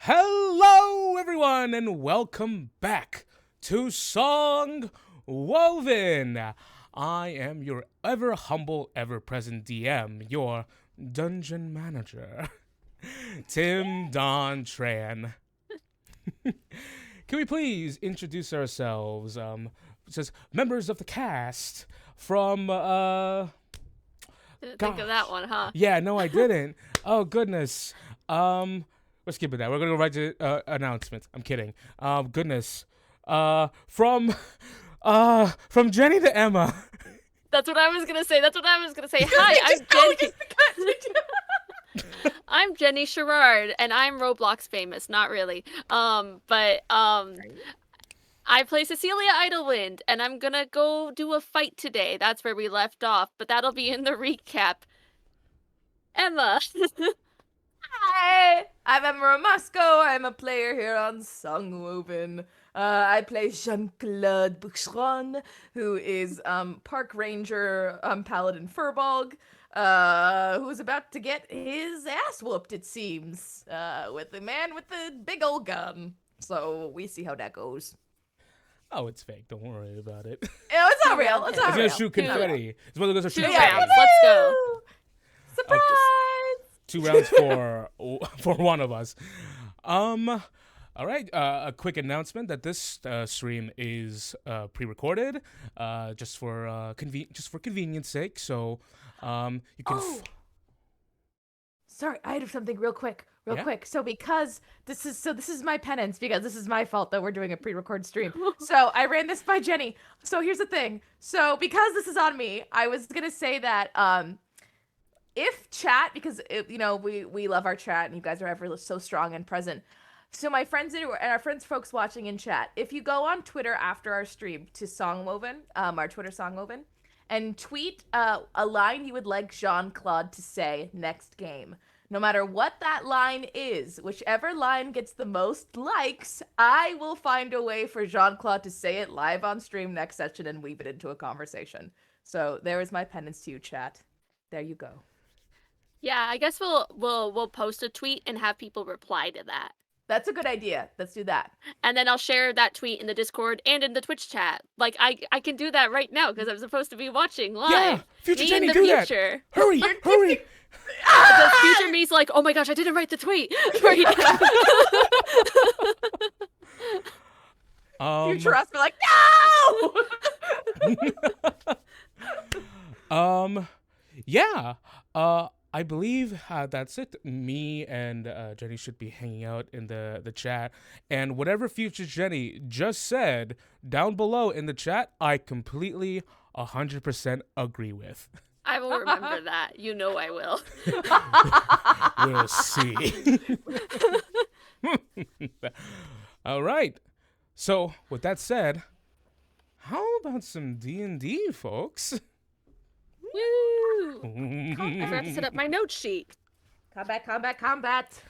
Hello, everyone, and welcome back to Songwoven. I am your ever humble, ever present DM, your dungeon manager, Tim Don Tran. Can we please introduce ourselves? It says members of the cast from Didn't think of that one, huh? Yeah, no, I didn't. Oh goodness. We're skipping that. We're gonna go right to announcements. I'm kidding. Goodness. From Jenny to Emma. That's what I was gonna say. Hi, I'm Jenny. I'm Jenny Sherrard, and I'm Roblox famous. Not really. I play Cecilia Idlewind, and I'm gonna go do a fight today. That's where we left off, but that'll be in the recap. Emma. Hi, I'm Emma Moscow. I'm a player here on Songwoven. I play Jean-Claude Boucheron, who is park ranger Paladin Furbolg, who's about to get his ass whooped, it seems, with the man with the big old gun. So we see how that goes. Oh, it's fake. Don't worry about it. No, it's not real. It's not It's real. gonna shoot confetti. It's one of those Two shoot rounds. Let's go. Surprise! 2 rounds for one of us. All right. A quick announcement that this stream is pre-recorded, just for convenience sake. So, you can. Sorry, I have something real quick. Yeah? Quick. So because this is my penance, because this is my fault that we're doing a pre-record stream. So I ran this by Jenny. So here's the thing. So because this is on me, I was gonna say that if chat, because we love our chat and you guys are ever so strong and present. So my friends and our friends, folks watching in chat, if you go on Twitter after our stream to Songwoven, our Twitter Songwoven, and tweet a line you would like Jean-Claude to say next game. No matter what that line is, whichever line gets the most likes, I will find a way for Jean-Claude to say it live on stream next session and weave it into a conversation. So there is my penance to you, chat. There you go. Yeah, I guess we'll post a tweet and have people reply to that. That's a good idea. Let's do that. And then I'll share that tweet in the Discord and in the Twitch chat. Like, I can do that right now because I'm supposed to be watching live. Yeah, future me Jenny, in the do future. that. Hurry, hurry. The future me's like, oh my gosh, I didn't write the tweet. Right now. Future us be like, no! Yeah. I believe that's it. Me and Jenny should be hanging out in the chat. And whatever future Jenny just said down below in the chat, I completely 100% agree with. I will remember that. You know I will. We'll see. All right. So, with that said, how about some D&D, folks? Woo! I forgot to set up my note sheet. Combat.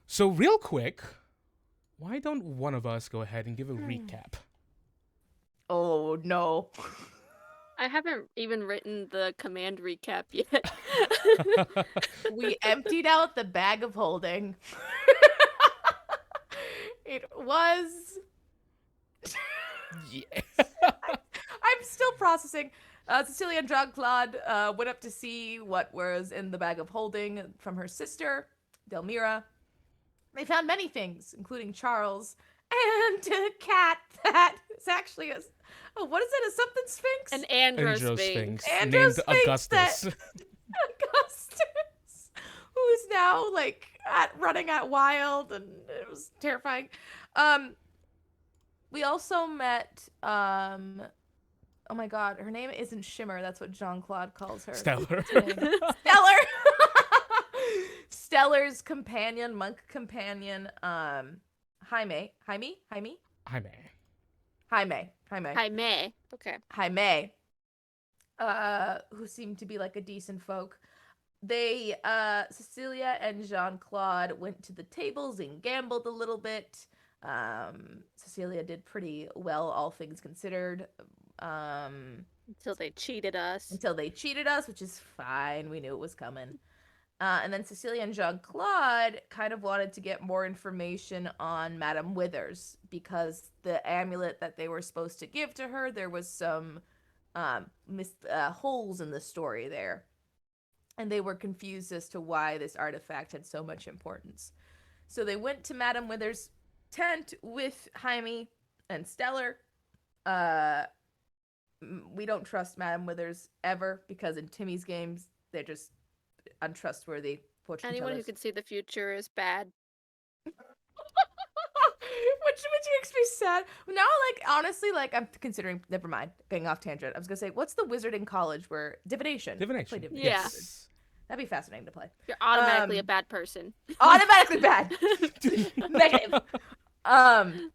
So, real quick, why don't one of us go ahead and give a recap? Oh, no. I haven't even written the command recap yet. We emptied out the bag of holding. It was... Yeah. I'm still processing. Cecilia and Jean-Claude went up to see what was in the bag of holding from her sister, Delmira. They found many things, including Charles and a cat that is actually a... Oh, what is it? A something sphinx? An Androsphinx. Named Androsphinx Augustus. Augustus, who's now running at wild, and it was terrifying. We also met oh my god, her name isn't Shimmer, that's what Jean-Claude calls her. Stellar. Stellar. Stellar's companion, monk companion, Jaime. Okay. Jaime, who seemed to be like a decent folk. They, Cecilia and Jean-Claude went to the tables and gambled a little bit. Cecilia did pretty well, all things considered. Until they cheated us. Which is fine. We knew it was coming. And then Cecilia and Jean-Claude kind of wanted to get more information on Madame Withers because the amulet that they were supposed to give to her, there was some holes in the story there. And they were confused as to why this artifact had so much importance. So they went to Madame Withers' tent with Jaime and Stellar. We don't trust Madame Withers ever because in Timmy's games, they're just untrustworthy fortune Anyone who tellers. can see the future is bad. which makes me sad. Now, like, honestly, like, I'm considering, never mind, getting off tangent. I was gonna say, what's the wizard in college where divination? Divination. Play Yeah. Yes. That'd be fascinating to play. You're automatically a Um, bad person. Automatically bad. Negative. I'm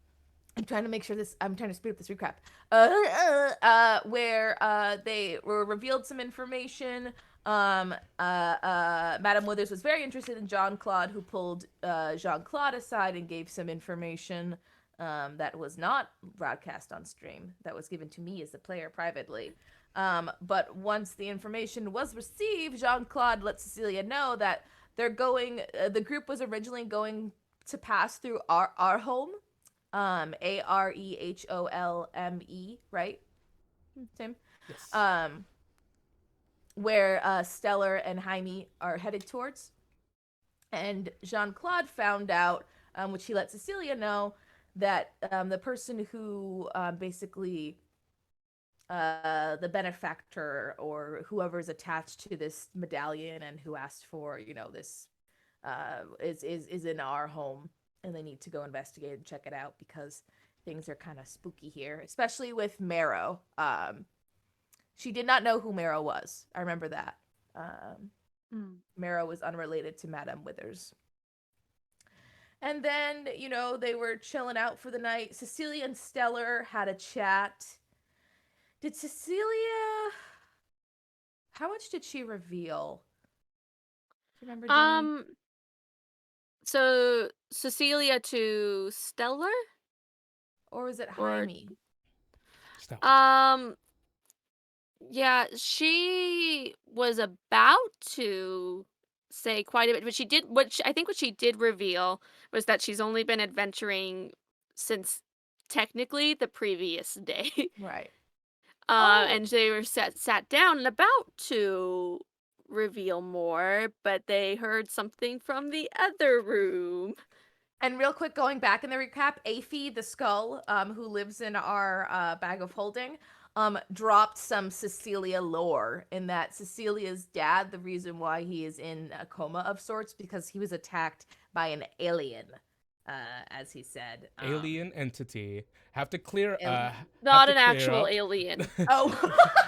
trying to make sure this. I'm trying to speed up this recap. Where they were revealed some information. Madame Withers was very interested in Jean-Claude, who pulled Jean-Claude aside and gave some information that was not broadcast on stream. That was given to me as the player privately. But once the information was received, Jean-Claude let Cecilia know that they're going. The group was originally going to pass through our home. Areholme, right? Tim? Yes. Where Stellar and Jaime are headed towards. And Jean-Claude found out, which he let Cecilia know, that the person who basically the benefactor or whoever's attached to this medallion and who asked for, this is in our home, and they need to go investigate and check it out because things are kind of spooky here, especially with Marrow. She did not know who Marrow was. I remember that. Marrow was unrelated to Madame Withers. And then, they were chilling out for the night. Cecilia and Stellar had a chat. Did Cecilia... How much did she reveal? Do you remember, Jenny? So Cecilia to Stellar? Or was it Or- Jaime? Stop. Yeah, she was about to say quite a bit, but she did what she did reveal was that she's only been adventuring since technically the previous day. Right. And they were sat down and about to reveal more, but they heard something from the other room. And real quick, going back in the recap, Aphie, the skull, who lives in our bag of holding, dropped some Cecilia lore in that Cecilia's dad, the reason why he is in a coma of sorts, because he was attacked by an alien, as he said. Alien entity. Have to clear. Not an actual alien. Oh.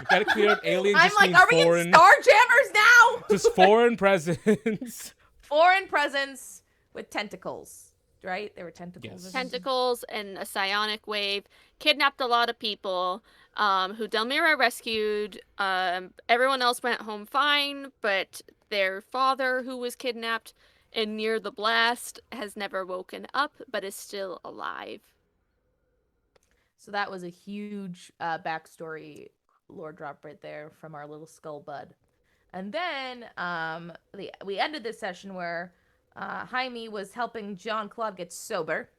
Gotta clear up alien. I'm just like, means are we foreign, in Starjammers now? just foreign presence. Foreign presence with tentacles. Right? There were tentacles. Yes. Tentacles and a psionic wave. Kidnapped a lot of people. Who Delmira rescued. Everyone else went home fine, but their father, who was kidnapped and near the blast, has never woken up, but is still alive. So that was a huge backstory lore drop right there from our little skull bud. And then we ended this session where Jaime was helping Jean-Claude get sober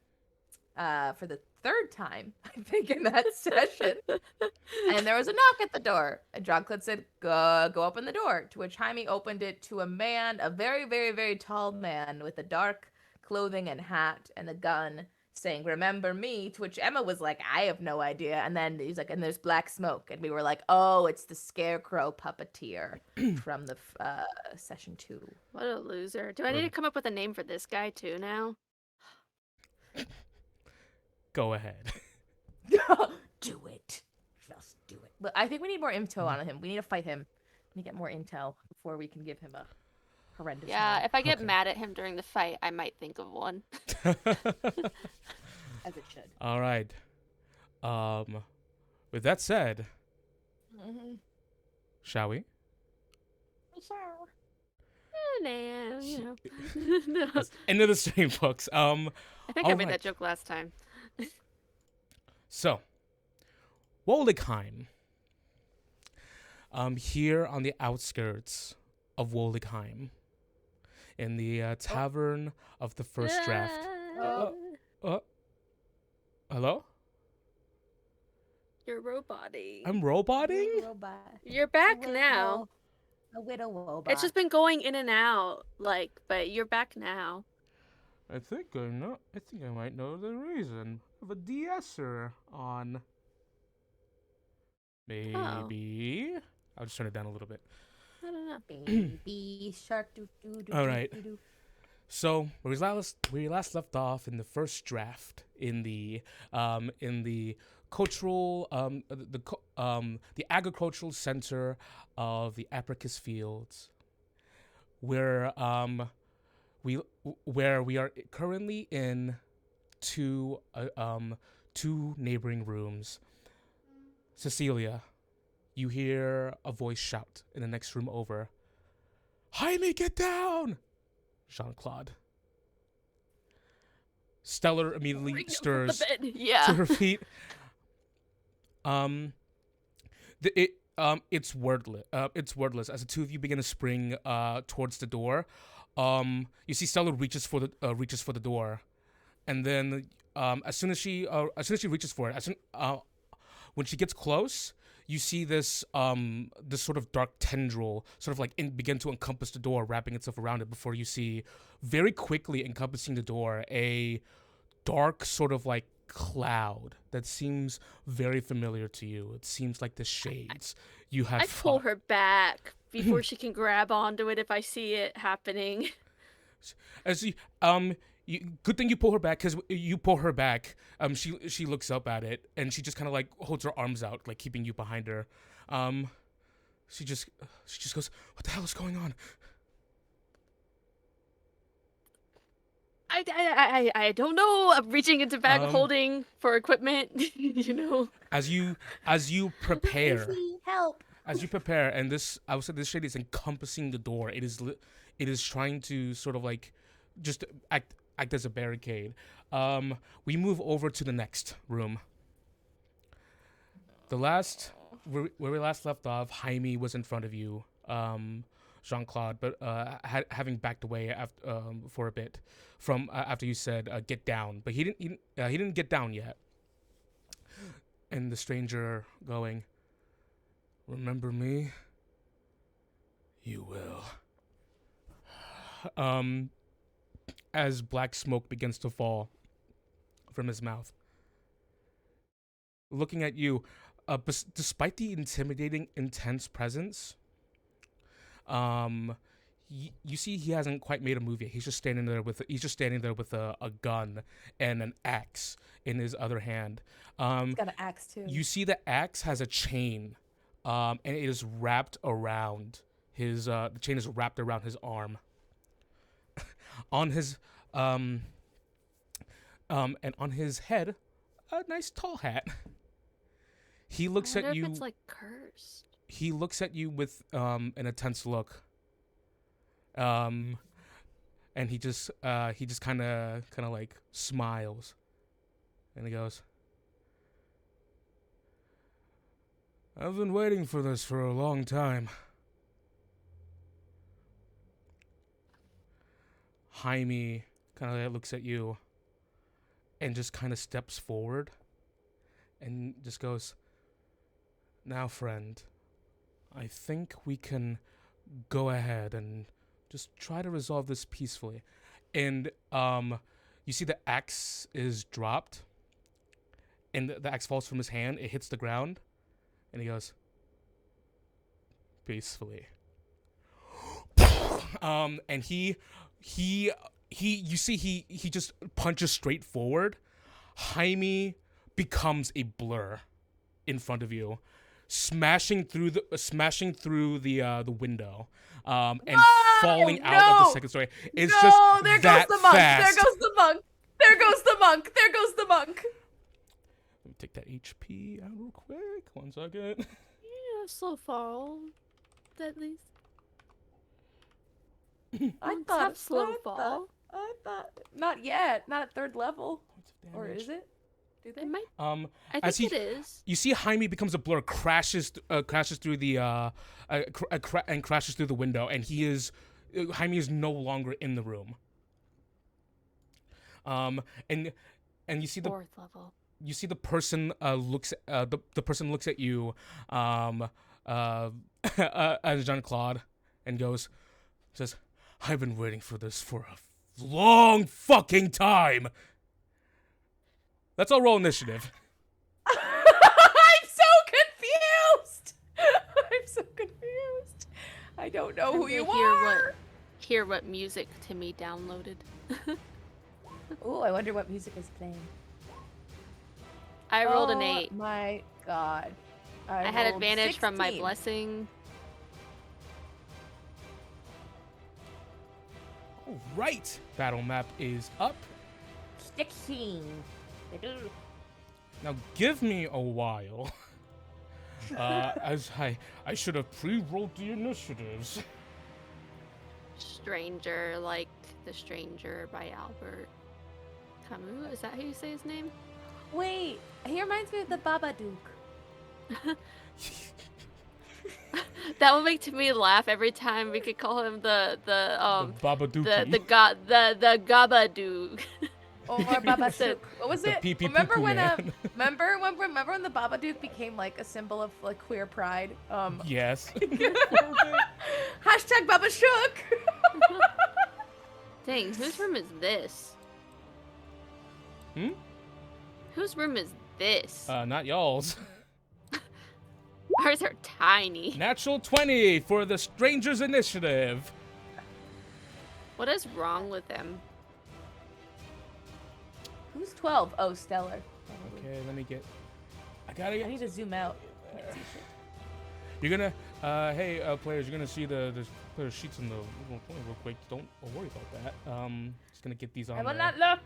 for the third time, I think, in that session. And there was a knock at the door. And Jean-Claude said, go open the door. To which Jaime opened it to a man, a very, very, very tall man with a dark clothing and hat and a gun, saying, "Remember me?" To which Emma was like, "I have no idea." And then he's like, "And there's black smoke." And we were like, "Oh, it's the Scarecrow puppeteer from the session 2. What a loser. Do I need to come up with a name for this guy too now? Go ahead. Do it. Just do it. But I think we need more info on him. We need to fight him. We need to get more intel before we can give him a horrendous Yeah, name, if I get Okay. mad at him during the fight, I might think of one. as it should. All right. With that said, shall we? No, no. That's end of the stream, folks. I think I made alright. that joke last time. So, Woligheim. Here on the outskirts of Woligheim, in the tavern of the first draft. Hello? You're roboting. I'm roboting? Robot. You're back now. A widow robot. It's just been going in and out, but you're back now. I think I might know the reason. I have a de-esser on. Maybe. I'll just turn it down a little bit. I don't know. Baby shark. All right. So we last left off in the first draft in the cultural the agricultural center of the Apricus Fields, where we are currently in two neighboring rooms. Cecilia, you hear a voice shout in the next room over, "Jaime, get down!" Jean-Claude. Stellar immediately stirs to her feet. It's wordless. It's wordless as the two of you begin to spring towards the door. You see Stellar reaches for the door, and then as soon as she reaches for it, when she gets close, you see this sort of dark tendril sort of begin to encompass the door, wrapping itself around it, before you see very quickly encompassing the door a dark sort of cloud that seems very familiar to you. It seems like the shades you have. I pull her back before she can grab onto it if I see it happening. As you, good thing you pull her back, because you pull her back. She looks up at it and she just kind of holds her arms out, keeping you behind her. She just goes, "What the hell is going on?" I don't know. I'm reaching into bag holding for equipment, As you prepare, help. As you prepare, and I would say this shade is encompassing the door. It is trying to sort of just act as a barricade. We move over to the next room. Where we last left off, Jaime was in front of you, Jean-Claude, but having backed away for a bit from after you said get down, but he didn't get down yet. And the stranger going, "Remember me? You will." As black smoke begins to fall from his mouth, looking at you, despite the intimidating, intense presence, you see he hasn't quite made a move yet. He's just standing there with a gun and an axe in his other hand. He's got an axe too. You see the axe has a chain, and it is wrapped around his. The chain is wrapped around his arm. On his and on his head, a nice tall hat. He looks at you. If it's cursed. He looks at you with an intense look. And he just kind of smiles, and he goes, "I've been waiting for this for a long time." Jaime kind of looks at you and just kind of steps forward and just goes, "Now, friend, I think we can go ahead and just try to resolve this peacefully." And you see the axe is dropped, and the axe falls from his hand. It hits the ground, and he goes, "Peacefully." And he just punches straight forward. Jaime becomes a blur in front of you, smashing through the window, and falling out of the second story. It's just there that goes the monk. fast. There goes the monk. There goes the monk. There goes the monk. Let me take that HP out real quick. 1 second. Yeah, slow fall. At least. I thought slow fall. I thought not yet. Not at 3rd level. Or is it? Do they? It might. I as think it is. You see, Jaime becomes a blur, crashes through the and crashes through the window, and he is Jaime is no longer in the room. And you see the 4th level. you see the person looks the person looks at you as Jean-Claude and says, I've been waiting for this for a long fucking time. Let's all roll initiative. I'm so confused. I'm so confused. I don't know who you are. Hear what music Timmy downloaded. Oh, I wonder what music is playing. I rolled an 8. Oh my god. I had rolled advantage from my 16. blessing. All right. Battle map is up. 16. Now give me a while. As I should have pre-rolled the initiatives. Stranger, like The Stranger by Albert Camus. Is that how you say his name? Wait, he reminds me of the Babadook. That would make me laugh every time we could call him the Babadookie. the Gabadook. Or Babadook. What was it? Pee-pee Remember poo-poo when man. remember when the Babadook became like a symbol of like queer pride? Yes. Hashtag Babashook. Dang, whose room is this? Hmm? Whose room is this? Not y'all's. Ours are tiny. Natural 20 for the Stranger's Initiative. What is wrong with him? Who's 12? Oh, Stellar. Okay, let me get. I need to zoom out. Can't see shit. You're gonna. Hey, players, you're gonna see the player sheets in the real quick. Don't worry about that. Just gonna get these on. I will there. not look.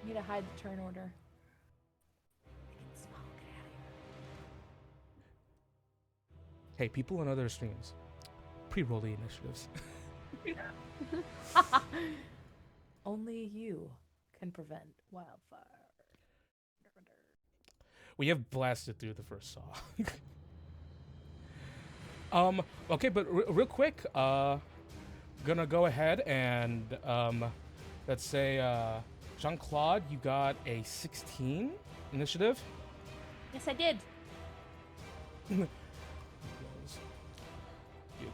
I need to hide the turn order. It's small. Get out Hey, people on other streams, pre-roll the initiatives. of here. Only you can prevent wildfire. We have blasted through the first saw. Okay, but real quick, gonna go ahead and let's say Jean-Claude, you got a 16 initiative. Yes, I did.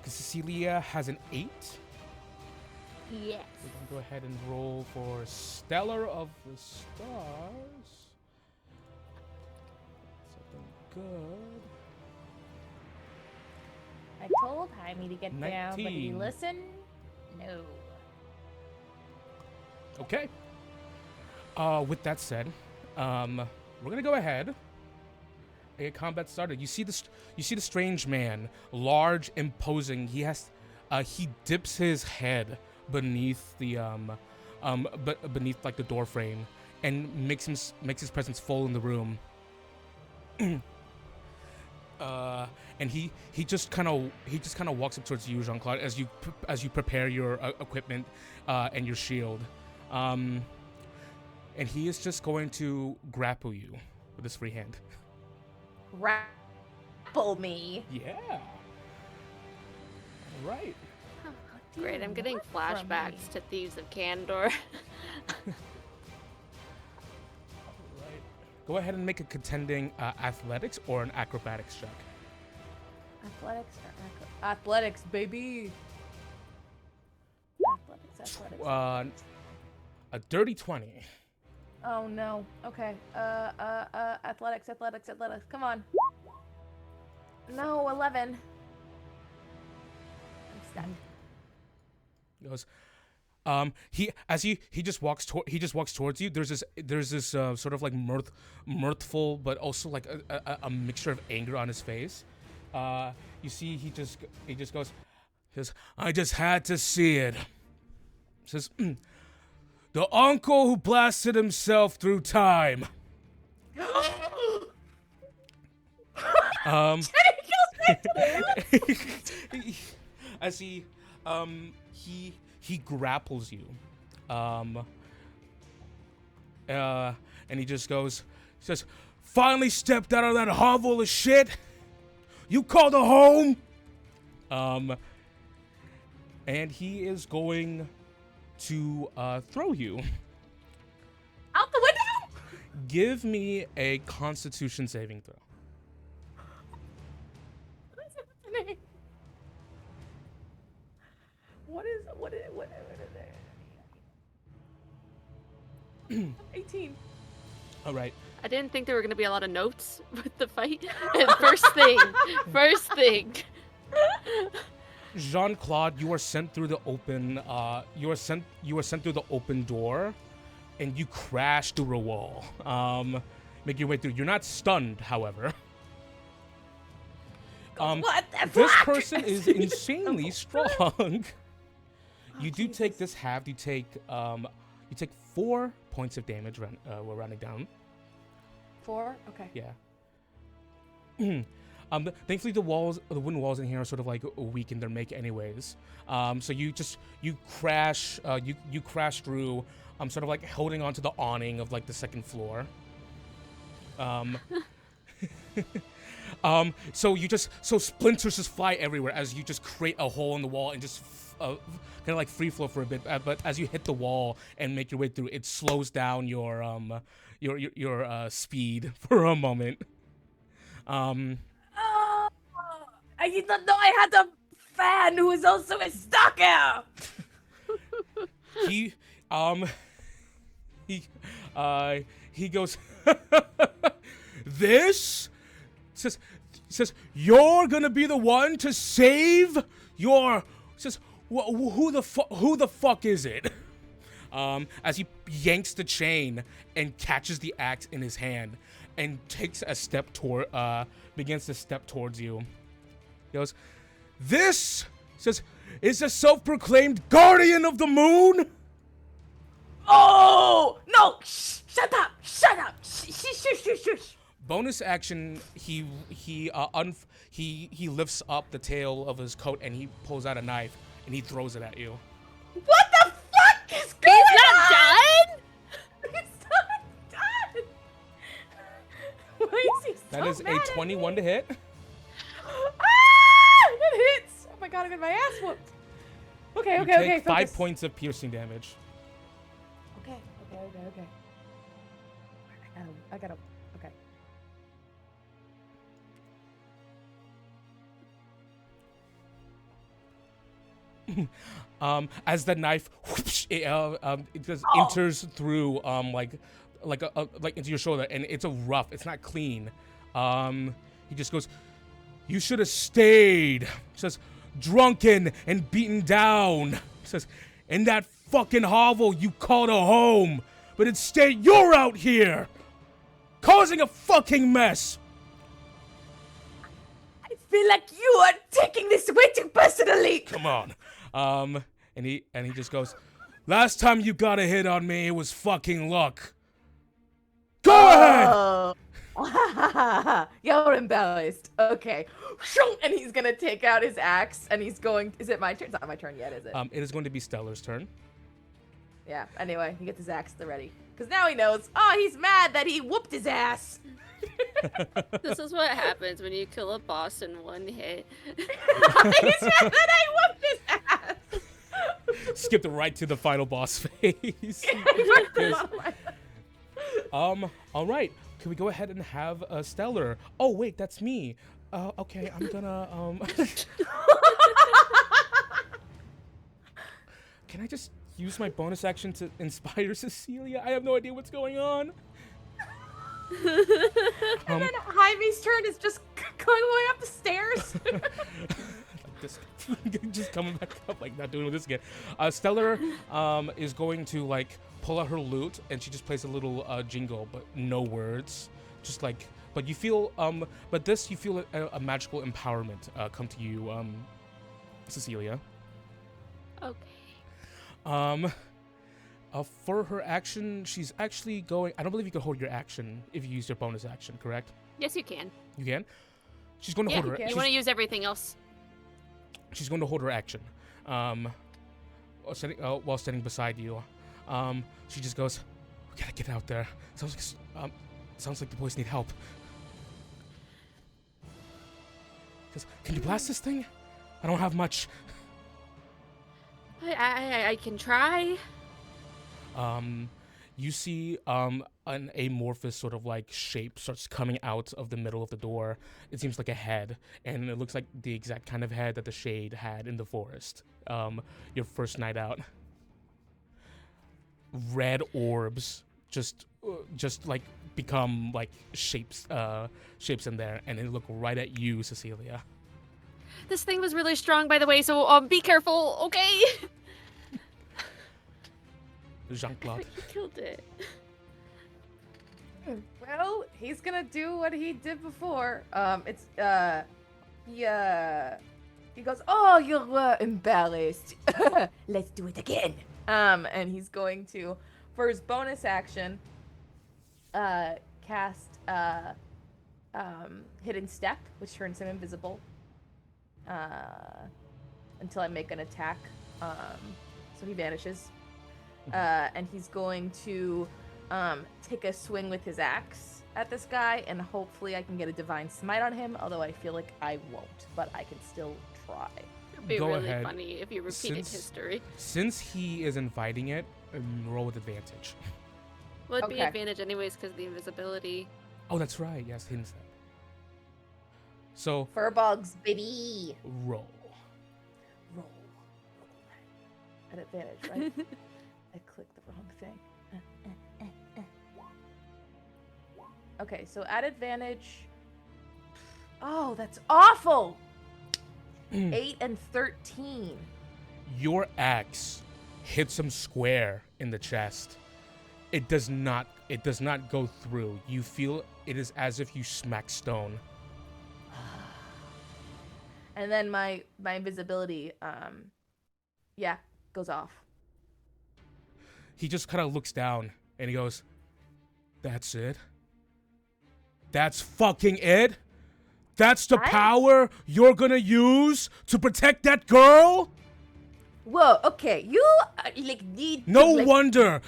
Cecilia has an 8. Yes. We're gonna go ahead and roll for Stellar of the Stars. Something good. I told Jaime to get down, but did he 19. listen? No. Okay. With that said, we're gonna go ahead and get combat started. You see the strange man, large, imposing. He dips his head beneath the beneath like the door frame, and makes his presence full in the room. And he just kind of walks up towards you, Jean-Claude, as you prepare your equipment and your shield. And he is just going to grapple you with his free hand. Grapple me. Yeah. All right. Great, I'm getting want from flashbacks me? to Thieves of Candor. All right. Go ahead and make a contending athletics or an acrobatics check. Athletics or athletics, baby. Athletics. A dirty 20. Oh no. Okay. Athletics. Come on. No, 11. I'm stuck. He goes. He just walks towards you. There's this sort of like mirthful, but also like a mixture of anger on his face. You see, he just goes, I just had to see it. Says, the uncle who blasted himself through time. As he grapples you, and he just says, finally stepped out of that hovel of shit. You called a home. and he is going to throw you. Out the window! Give me a Constitution saving throw. What is happening? What is it? 18. All right. I didn't think there were going to be a lot of notes with the fight. And first thing. Jean-Claude, you are sent through the open. You are sent through the open door, and you crash through a wall. Make your way through. You're not stunned, however. What the This fuck? person is insanely strong. You do take this half. You take 4 points of damage. We're rounding down. 4? Okay. Yeah. Thankfully the wooden walls in here are sort of like weak in their make anyways. So you crash through, sort of like holding onto the awning of like the second floor. So splinters just fly everywhere as you just create a hole in the wall and just kind of like free flow for a bit. But as you hit the wall and make your way through, it slows down your speed for a moment. I didn't know I had a fan who was also a stalker. He goes, this says you're gonna be the one to save your, says who the fuck is it? As he yanks the chain and catches the axe in his hand and takes a step begins to step towards you. He goes, this says is the self-proclaimed guardian of the moon. Oh no! Shut up! Shush! Bonus action, he lifts up the tail of his coat and he pulls out a knife and he throws it at you. What the fuck is going on? He's not done? He's not done! Why is he so That is mad a at 21 me? to hit. Ah! It hits! Oh my god, I'm getting my ass whooped. Okay. You take 5 focus. points of piercing damage. Okay. I got him. Okay. As the knife whoosh, it just enters through like into your shoulder, and it's it's not clean. He just goes, you should have stayed. He says, drunken and beaten down. He says, in that fucking hovel you called a home, but instead you're out here causing a fucking mess. I feel like you are taking this way too personally. Come on. And he just goes, last time you got a hit on me, it was fucking luck. Go ahead! You're embarrassed. Okay. And he's gonna take out his axe and he's going. Is it my turn? It's not my turn yet, is it? It is going to be Stellar's turn. Yeah. Anyway, he gets his axe at the ready. Because now he knows. Oh, he's mad that he whooped his ass. This is what happens when you kill a boss in one hit. He's mad that I whooped his ass. Skipped right to the final boss phase. All right. Can we go ahead and have Stellar? Oh wait, that's me. Okay, I'm gonna Can I just use my bonus action to inspire Cecilia? I have no idea what's going on. And then Jaime's turn is just going way up the stairs. This, just coming back up, like not doing this again. Stellar is going to like pull out her lute, and she just plays a little jingle, but no words. Just like, but you feel you feel a magical empowerment come to you, Cecilia. Okay. For her action, she's actually going. I don't believe you can hold your action if you use your bonus action, correct? Yes, you can. You can. She's going to Yeah, hold her. you want to use everything else. She's going to hold her action. While standing beside you, she just goes, "We gotta get out there. Sounds like the boys need help." Goes, "Can you blast this thing? I don't have much." I can try. You see an amorphous sort of like shape starts coming out of the middle of the door. It seems like a head, and it looks like the exact kind of head that the shade had in the forest. Your first night out. Red orbs just like become like shapes in there, and they look right at you, Cecilia. This thing was really strong, by the way, so be careful, okay? Jean-Claude. You killed it. Well, he's gonna do what he did before. He goes, "Oh, you're embarrassed. Let's do it again." And he's going to, for his bonus action, cast Hidden Step, which turns him invisible. Until I make an attack. So he vanishes. And he's going to take a swing with his axe at this guy, and hopefully I can get a Divine Smite on him, although I feel like I won't, but I can still try. It'd be Go really ahead. funny if you repeated history. Since he is inviting it, roll with advantage. Well, it'd be Okay. advantage anyways because of the invisibility. Oh, that's right. Yes, hidden step. So Furbugs, baby! roll. Roll. At advantage, right? I clicked the wrong thing. Okay, so at advantage. Oh, that's awful! 8 and 13. Your axe hits him square in the chest. It does not go through. You feel it is as if you smack stone. And then my invisibility, goes off. He just kind of looks down and he goes, "That's it? That's fucking it? That's the power you're gonna use to protect that girl? Whoa, okay, you need. No wonder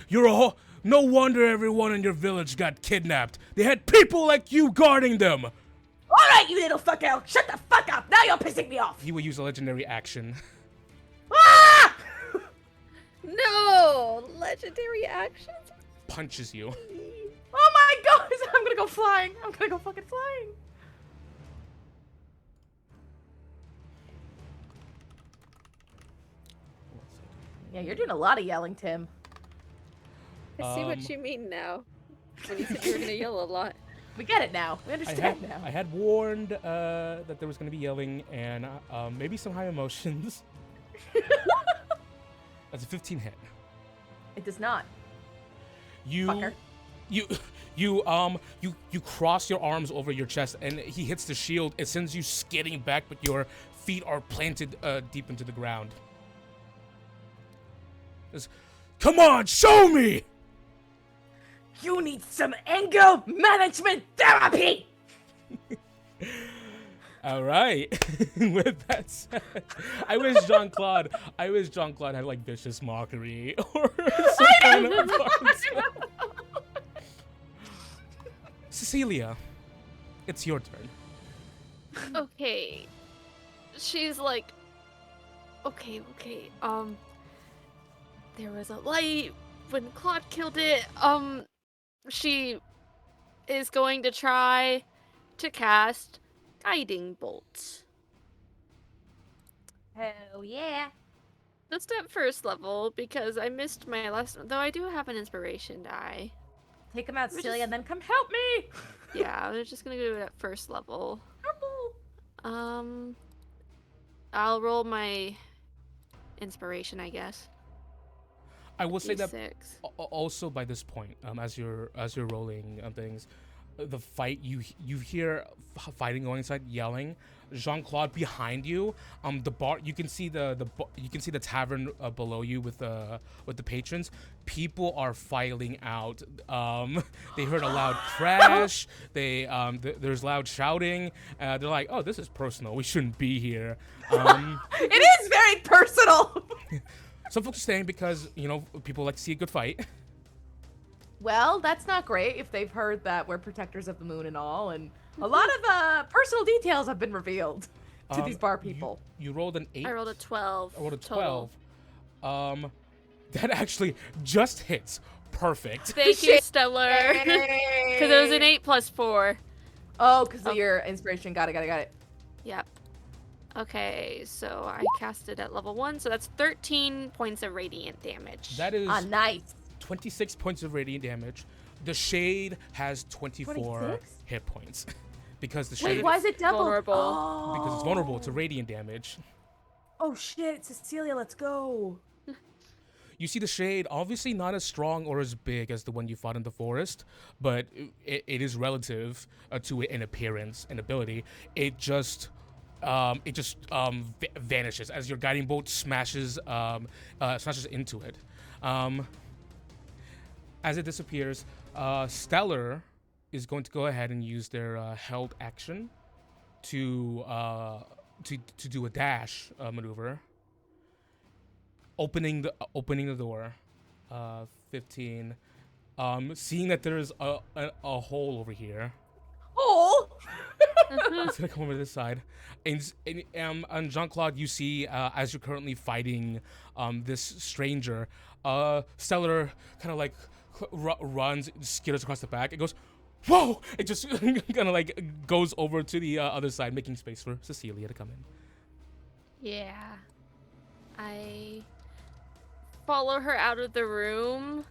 no wonder everyone in your village got kidnapped. They had people like you guarding them." All right, you little fucker, shut the fuck up. Now you're pissing me off. He will use a legendary action. Ah! No! Legendary actions? Punches you. Oh my god, I'm gonna go flying. I'm gonna go fucking flying. Yeah, you're doing a lot of yelling, Tim. I see what you mean now. When you said you were gonna yell a lot. We get it now. We understand now. I had warned that there was going to be yelling and maybe some high emotions. That's a 15 hit. It does not. You Fucker. you cross your arms over your chest and he hits the shield. It sends you skidding back, but your feet are planted deep into the ground. Just, "Come on, show me!" You need some anger management therapy. All right. With that said, I wish Jean-Claude had like vicious mockery or some kind of part. Cecilia, it's your turn. Okay. She's like, okay. There was a light when Claude killed it. She is going to try to cast Guiding Bolt. Hell yeah. Just at first level, because I missed my last one. Though I do have an inspiration die. Take him out, We're Cecilia, just- and then come help me. Yeah, we're just gonna do it at first level. I'll roll my inspiration, I guess. I will say that D6. also by this point, as you're rolling things, the fight you hear fighting going inside, yelling. Jean-Claude behind you, the bar you can see the tavern below you with the patrons. People are filing out. They heard a loud crash. There's loud shouting. They're like, "Oh, this is personal. We shouldn't be here." It is very personal. Some folks are staying because people like to see a good fight. Well, that's not great if they've heard that we're protectors of the moon and all, and a lot of personal details have been revealed to these bar people. You rolled an 8. I rolled a 12. I rolled a total. 12. That actually just hits. Perfect. Thank you, Stellar. Because it was an 8 plus 4. Oh, because of your inspiration. Got it. Yep. Okay, so I cast it at level 1, so that's 13 points of radiant damage. That is nice. 26 points of radiant damage. The shade has 24 26? hit points. Because the shade... Wait, why is it double? Vulnerable. Oh. Because it's vulnerable to radiant damage. Oh shit, Cecilia, let's go. You see the shade, obviously not as strong or as big as the one you fought in the forest, but it is relative to it in appearance and ability. It just vanishes as your guiding bolt smashes into it. As it disappears, Stellar is going to go ahead and use their held action to do a dash maneuver. Opening the door, 15. Seeing that there's a hole over here. Oh. It's gonna come over to this side, and Jean-Claude, you see as you're currently fighting this stranger, Stellar kind of like runs, skitters across the back. It goes, whoa! It just kind of like goes over to the other side, making space for Cecilia to come in. Yeah. I follow her out of the room.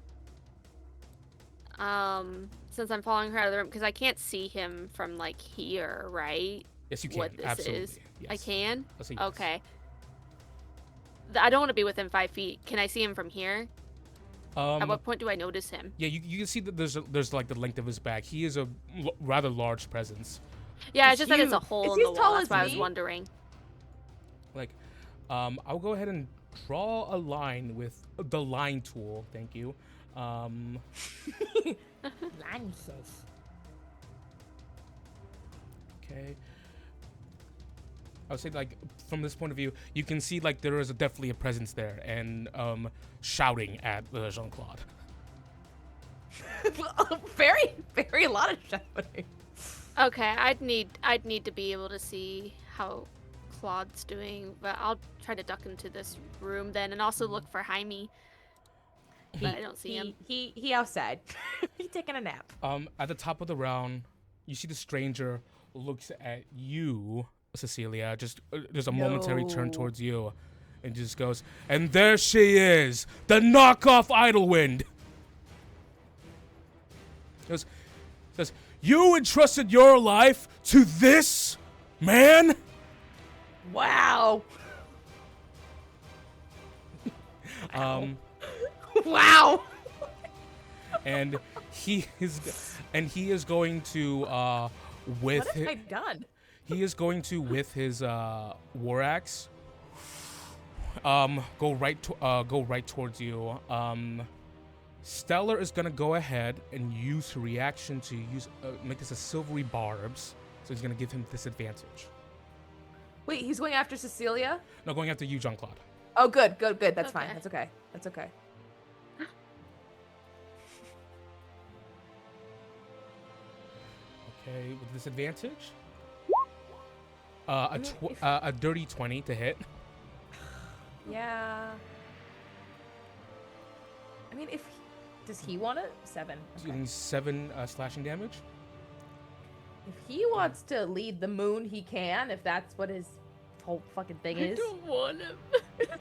Since I'm following her out of the room, because I can't see him from like here, right? Yes, you can. What this Absolutely. is. Yes. I can? I'll say yes. Okay. I don't want to be within 5 feet. Can I see him from here? At what point do I notice him? Yeah, you can see that there's like the length of his back. He is a rather large presence. Yeah, it's just that it's a hole in the as wall. tall That's as why I was me? wondering. Like, I'll go ahead and draw a line with the line tool. Thank you. Okay. I would say, like, from this point of view, you can see, like, there is definitely a presence there, and shouting at Jean-Claude. Very, very a lot of shouting. Okay, I'd need to be able to see how Claude's doing, but I'll try to duck into this room then, and also look for Jaime. But I don't see him. He outside. He taking a nap. At the top of the round, you see the stranger looks at you, Cecilia. Just there's a momentary turn No. towards you, and just goes, and there she is, the knockoff Idlewind. Says, you entrusted your life to this man? Wow. Wow. And he is going to with What have I done? he is going to with his war axe go right towards you. Stellar is gonna go ahead and use her reaction to make this a silvery barbs, so he's gonna give him disadvantage. Wait, he's going after Cecilia? No, going after you, Jean-Claude. Oh, good. That's fine. Okay. That's okay. Okay, with disadvantage. A dirty 20 to hit. Yeah. I mean, does he want it? 7. Okay. Doing 7 slashing damage. If he wants to lead the moon, he can. If that's what his whole fucking thing I is. don't want him.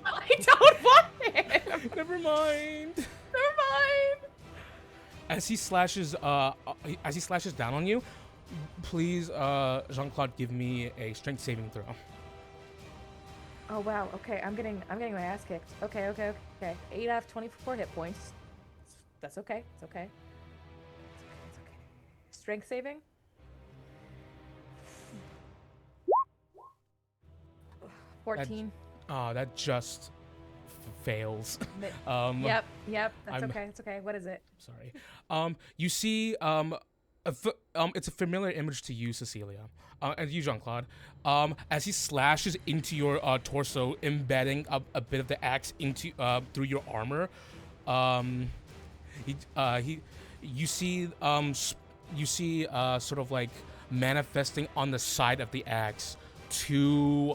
I don't want him. Never mind. Never mind. As he slashes down on you, please, Jean-Claude, give me a strength saving throw. Oh wow. Okay, I'm getting my ass kicked. Okay. 8 out of 24 hit points. That's okay. It's okay. Strength saving. 14. That just fails. Yep. That's okay. It's okay. What is it? Sorry. You see, it's a familiar image to you, Cecilia, and you, Jean-Claude. As he slashes into your torso, embedding a bit of the axe into through your armor. You see sort of like manifesting on the side of the axe two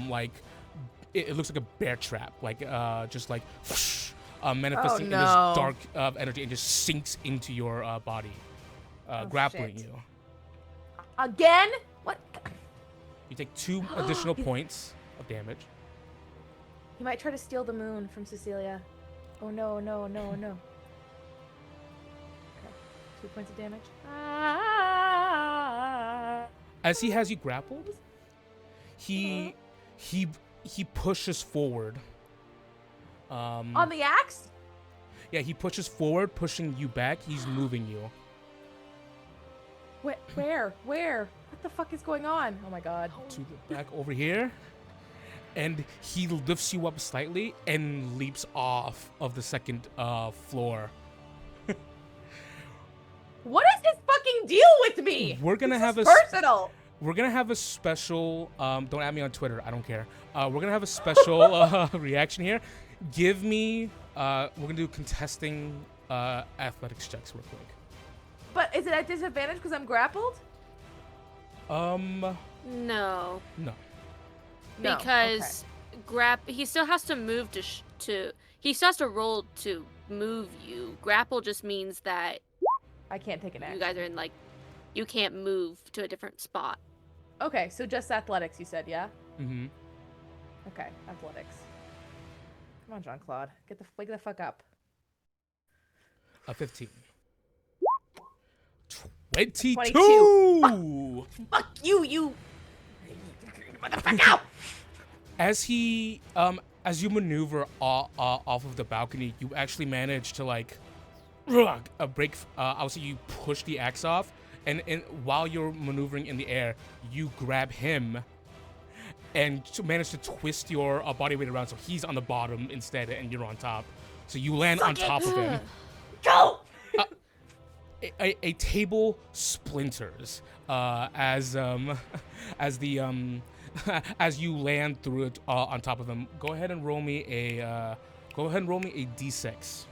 like it looks like a bear trap, like just like whoosh, manifesting in this no. dark energy and just sinks into your body, grappling shit. you. Again? What? You take 2 additional points of damage. He might try to steal the moon from Cecilia. Oh no, no, no, no. Okay. 2 points of damage. As he has you grappled, he pushes forward. On the axe? Yeah, he pushes forward, pushing you back. He's moving you. Where? What the fuck is going on? Oh my god. To the back over here. And he lifts you up slightly and leaps off of the second floor. What is his fucking deal with me? We're gonna have a personal. We're gonna have a special. Don't add me on Twitter. I don't care. We're gonna have a special reaction here. Give me. We're gonna do contesting athletics checks real quick. But is it at disadvantage because I'm grappled? No. No. No, Because he still has to move he still has to roll to move you. Grapple just means that I can't take an action. you guys are in you can't move to a different spot. Okay, so just athletics, you said, yeah? Mm-hmm. Okay, athletics. Come on, Jean-Claude. Wake the fuck up. A 15. 22. 22. Fuck you motherfucker! As you maneuver off of the balcony, you actually manage to break. Obviously, you push the axe off, and while you're maneuvering in the air, you grab him, and manage to twist your body weight around so he's on the bottom instead, and you're on top. So you land on top of him. Go! A table splinters as you land through it on top of him. Go ahead and roll me a d6.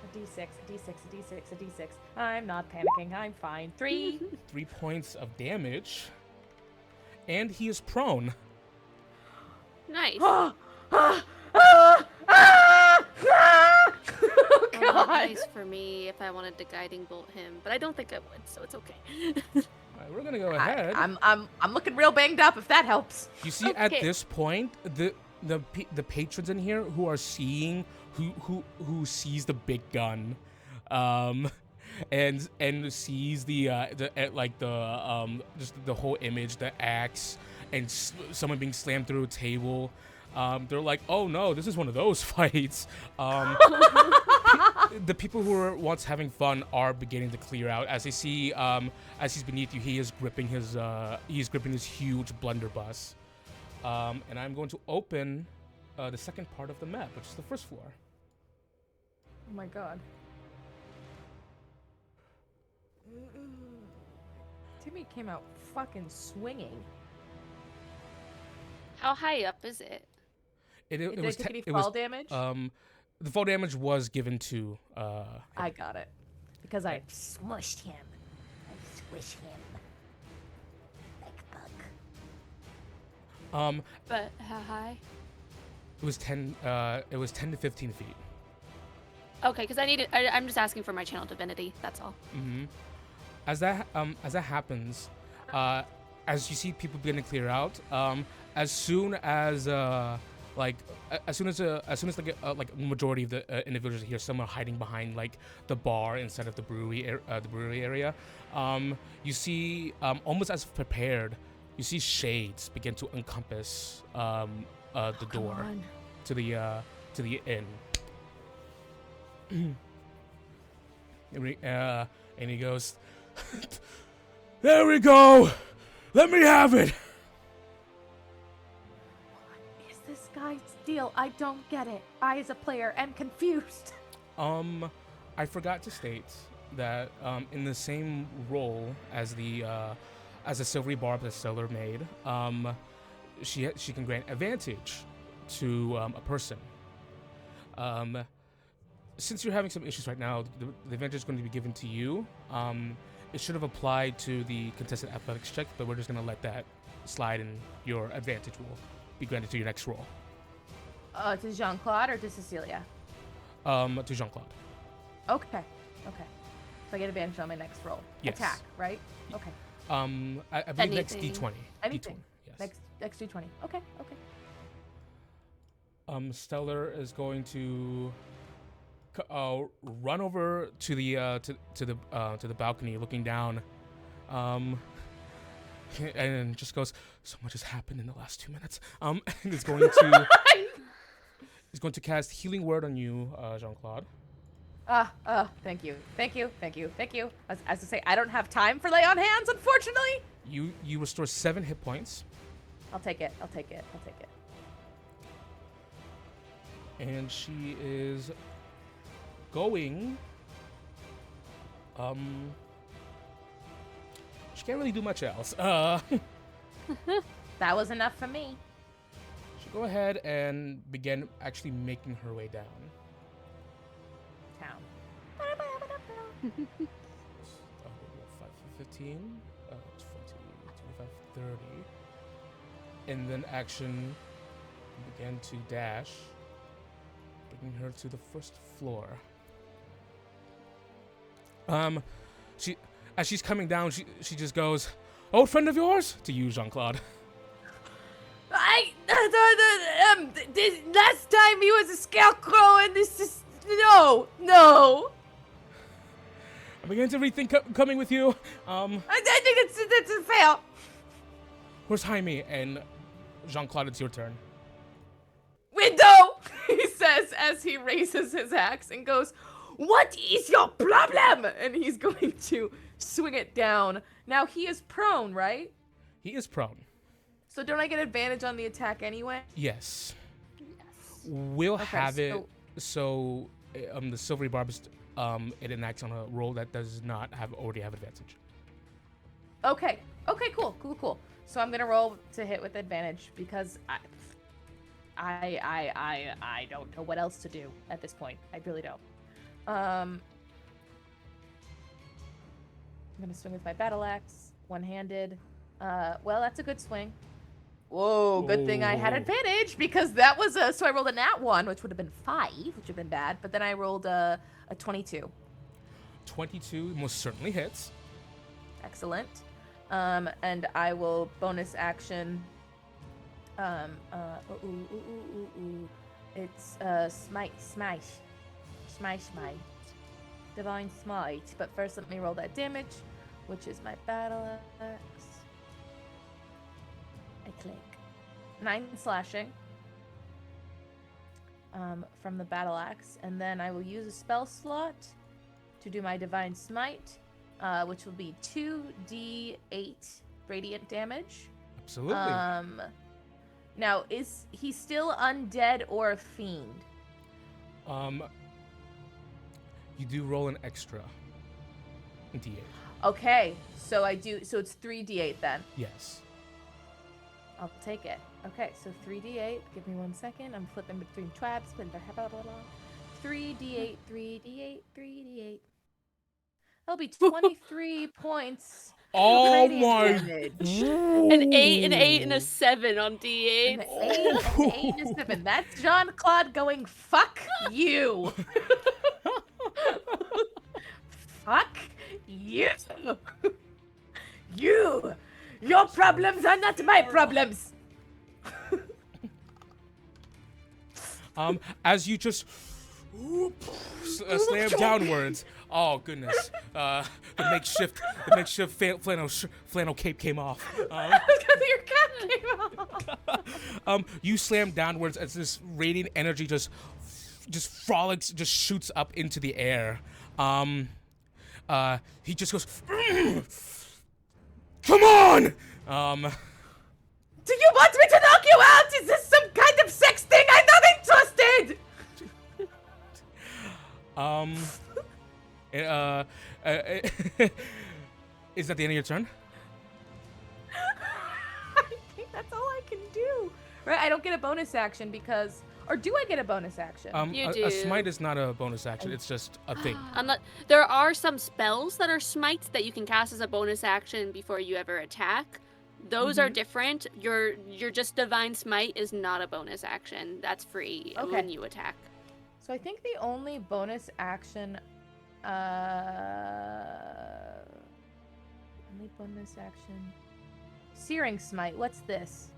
A d6. I'm not panicking. I'm fine. 3. 3 points of damage, and he is prone. Nice. Oh Well, not god. nice for me if I wanted to guiding bolt him, but I don't think I would, so it's okay. All right, we're gonna go ahead. I'm looking real banged up. If that helps. You see, at Okay. this point, the patrons in here who are seeing who sees the big gun, and sees the just the whole image, the axe, and someone being slammed through a table. They're like, oh no, this is one of those fights. The people who were once having fun are beginning to clear out as they see, as he's beneath you, he is gripping his huge blunderbuss. And I'm going to open the second part of the map, which is the first floor. Oh my god. Timmy came out fucking swinging. How high up is it? Did it take any fall damage? The fall damage was given to. I got it. Because I smushed him. I squish him. Like bug. But how high? It was 10 to 15 feet. Okay, because I'm just asking for my channel divinity. That's all. Mm-hmm. As that happens, as you see people begin to clear out, as soon as a majority of the individuals here, some are hiding behind like the bar instead of the brewery area. You see, almost as prepared, you see shades begin to encompass the door to the inn. And he goes, "There we go. Let me have it." What is this guy's deal? I don't get it. I, as a player, am confused. I forgot to state that in the same role as the silvery barb that Stellar made, she can grant advantage to a person. Since you're having some issues right now, the advantage is going to be given to you. It should have applied to the contested athletics check, but we're just going to let that slide, and your advantage will be granted to your next roll. To Jean-Claude or to Cecilia? To Jean-Claude. Okay. So I get advantage on my next roll. Yes. Attack, right? Okay. I believe next Anything. D20. Anything. D20, yes. Next D20. Okay. Stellar is going to run over to the to the balcony, looking down, and just goes, "So much has happened in the last 2 minutes." And is going to cast Healing Word on you, Jean-Claude. Thank you. As to say, I don't have time for lay on hands, unfortunately. You restore 7 hit points. I'll take it. And she is going. She can't really do much else. That was enough for me. She'll go ahead and begin actually making her way down. Town. 5, 15, 20, 25, 30. And then action began to dash, bringing her to the first floor. As she's coming down, she just goes, "Old friend of yours?" to you, Jean-Claude. This last time he was a scarecrow, and this is no. I'm beginning to rethink coming with you. I think that's a fail. Where's Jaime? And Jean-Claude, it's your turn. Window, he says as he raises his axe and goes, "What is your problem?" And he's going to swing it down. Now he is prone, right? He is prone. So don't I get advantage on the attack anyway? Yes. We'll have it. So the silvery barbs, it enacts on a roll that does not already have advantage. Okay, cool. So I'm gonna roll to hit with advantage because I don't know what else to do at this point. I really don't. I'm gonna swing with my battle axe, one-handed. Well, that's a good swing. Whoa, good thing I had advantage because that was so I rolled a nat 1, which would have been 5, which would have been bad, but then I rolled a 22. 22 most certainly hits. Excellent. And I will bonus action. It's smite. Divine smite. But first, let me roll that damage, which is my battle axe. I click 9 slashing from the battle axe, and then I will use a spell slot to do my divine smite, which will be 2d8 radiant damage. Absolutely. Now, is he still undead or a fiend? You do roll an extra d8. Okay, so I do. So it's 3d8 then. Yes. I'll take it. Okay, so 3d8. Give me 1 second. I'm flipping between tabs. Blah, blah, blah, blah. 3d8, 3d8, 3d8. That'll be 23 points. Oh radiant my! damage. An 8, an 8, and a 7 on D8. An 8 and a 7. That's Jean-Claude going, "Fuck you." Fuck you. Your problems are not my problems. As you just slam downwards. Oh goodness! The makeshift flannel cape came off. Because your cap came off. You slam downwards as this radiant energy just frolics, just shoots up into the air. He just goes, "Come on!" Do you want me to knock you out? Is this some kind of sex thing? I'm not interested. Is that the end of your turn? I think that's all I can do. Right? I don't get a bonus action because... Or do I get a bonus action? You A do. smite is not a bonus action. It's just a thing. There are some spells that are smites that you can cast as a bonus action before you ever attack. Those are different. Your just divine smite is not a bonus action. That's free when you attack. So I think the only bonus action, Searing Smite. What's this?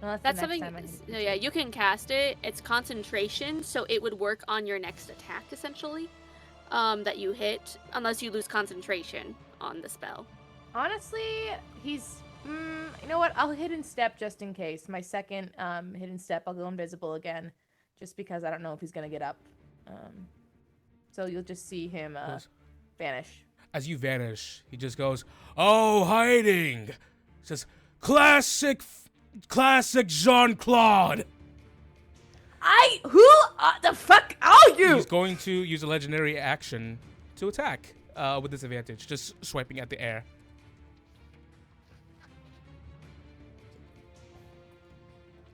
No, that's something. No, yeah, you can cast it. It's concentration, so it would work on your next attack essentially, that you hit, unless you lose concentration on the spell. Honestly, he's. You know what? I'll hidden step just in case. My second hidden step, I'll go invisible again, just because I don't know if he's gonna get up. So you'll just see him vanish. As you vanish, he just goes, "Oh, hiding!" Says, "Classic Jean-Claude." Who the fuck are you? He's going to use a legendary action to attack with disadvantage, just swiping at the air.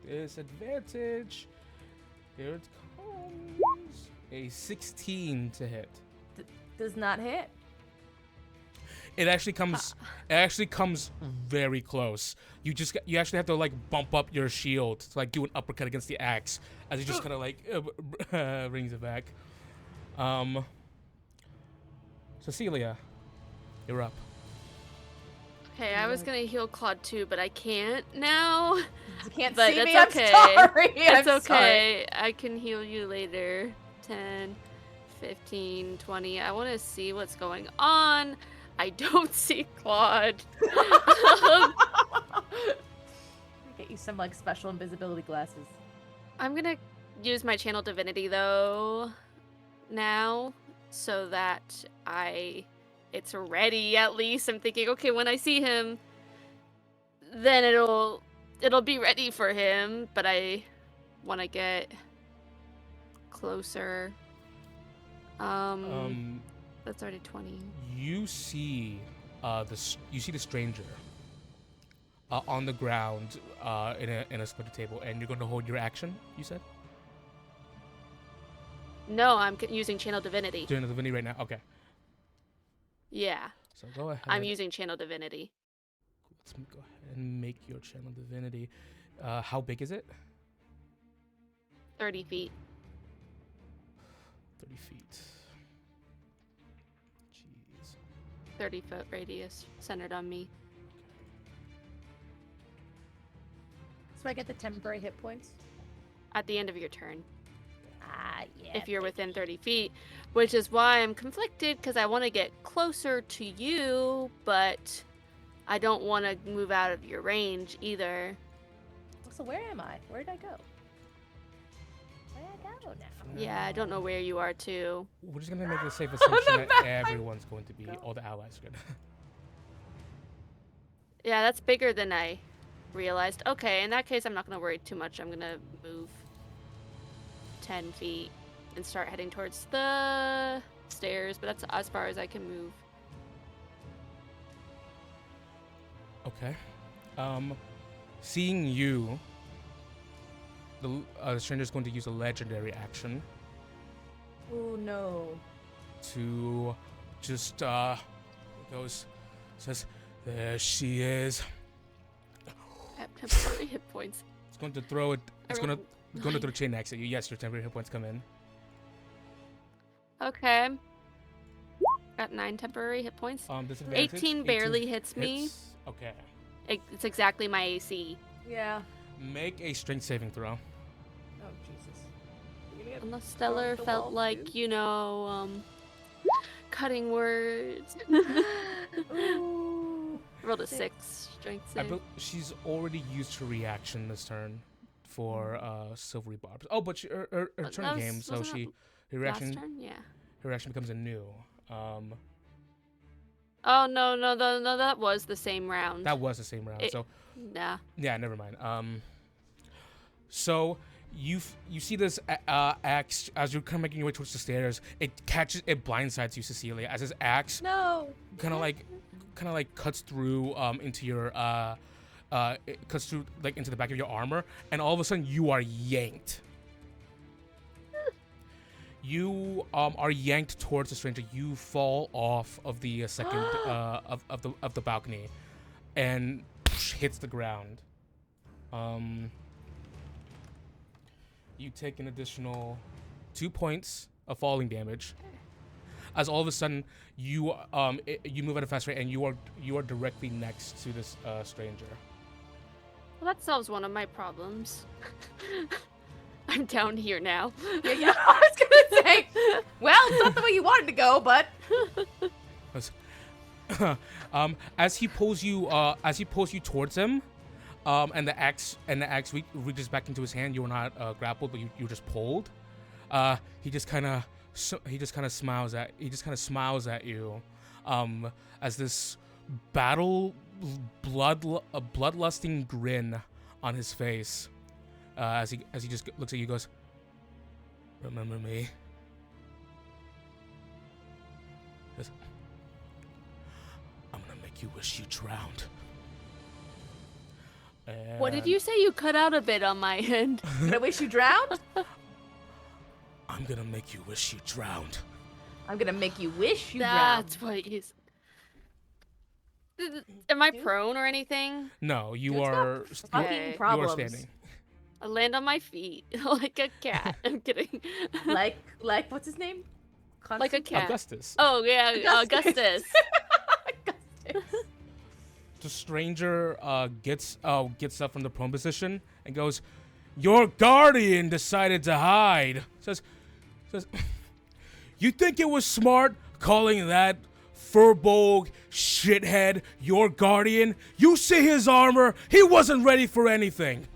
Disadvantage. Here it comes. A 16 to hit. Does not hit. It actually comes. It actually comes very close. You actually have to like bump up your shield to like do an uppercut against the axe as he just kind of like brings it back. Cecilia, you're up. Okay, I was gonna heal Claude too, but I can't now. You can't but see me. It's okay. I'm sorry. It's I'm okay. Sorry. I can heal you later. 10, 15, 20. I want to see what's going on. I don't see Claude. Get you some like special invisibility glasses. I'm gonna use my channel divinity though now, so that it's ready at least. I'm thinking, okay, when I see him, then it'll be ready for him. But I want to get closer. That's already 20. You see the stranger on the ground in a splinter table, and you're going to hold your action. You said? No, I'm using channel divinity. Channel divinity right now. Okay. Yeah. So go ahead. I'm using channel divinity. Let's go ahead and make your channel divinity. How big is it? 30 feet. 30 feet. Jeez. 30-foot radius centered on me. So I get the temporary hit points? At the end of your turn. Yeah. If you're within 30 feet, which is why I'm conflicted, because I want to get closer to you, but I don't want to move out of your range either. So where am I? Where did I go? Where did I go now? Yeah, I don't know where you are too. We're just gonna make the safe assumption that everyone's going to be, all the allies are gonna. Yeah, that's bigger than I realized. Okay, in that case, I'm not gonna worry too much. I'm gonna move 10 feet and start heading towards the stairs, but that's as far as I can move. Okay. Seeing you, the stranger's going to use a legendary action Oh no. to just says, "There she is." At temporary hit points. It's going to throw it. It's going to throw chain axe at you. Yes, your temporary hit points come in. Okay. Got 9 temporary hit points. Disadvantage. 18 barely hits me. Okay. It's exactly my AC. Yeah. Make a strength saving throw. Oh Jesus. Unless Stellar felt like, cutting words. Ooh. Rolled a 6 strength save. She's already used her reaction this turn for silvery barbs. Oh, but her turn came, so her reaction. Last turn? Yeah. Her reaction becomes a new. Oh no, that was the same round. That was the same round. So. Nah. Yeah, never mind. So you see this axe as you're kind of making your way towards the stairs. It blindsides you, Cecilia, as his axe kind of like cuts through into your it cuts through like into the back of your armor, and all of a sudden you are yanked. You are yanked towards the stranger. You fall off of the second of the balcony, and hits the ground. You take an additional 2 points of falling damage. As all of a sudden you move at a fast rate and you are directly next to this stranger. Well, that solves one of my problems. I'm down here now. Yeah, I was gonna say. Well, it's not the way you wanted to go, but. As he pulls you towards him, and the axe reaches back into his hand. You were not grappled, but you just pulled. He just kind of smiles at you, as this bloodlusting grin on his face, as he just looks at you, goes, "Remember me?" Goes, "I'm gonna make you wish you drowned." What did you say? You cut out a bit on my end. Did I wish you drowned? I'm gonna make you wish you drowned. I'm gonna make you wish you drowned. That's what you said. Am I prone or anything? No, you Dude's got are. fucking You are problems. standing. I land on my feet like a cat. I'm kidding. Like what's his name? Like a cat. Augustus. Oh yeah, Augustus. Augustus. The stranger gets up from the prone position and goes, "Your guardian decided to hide." Says, "You think it was smart calling that furbolg shithead your guardian? You see his armor? He wasn't ready for anything."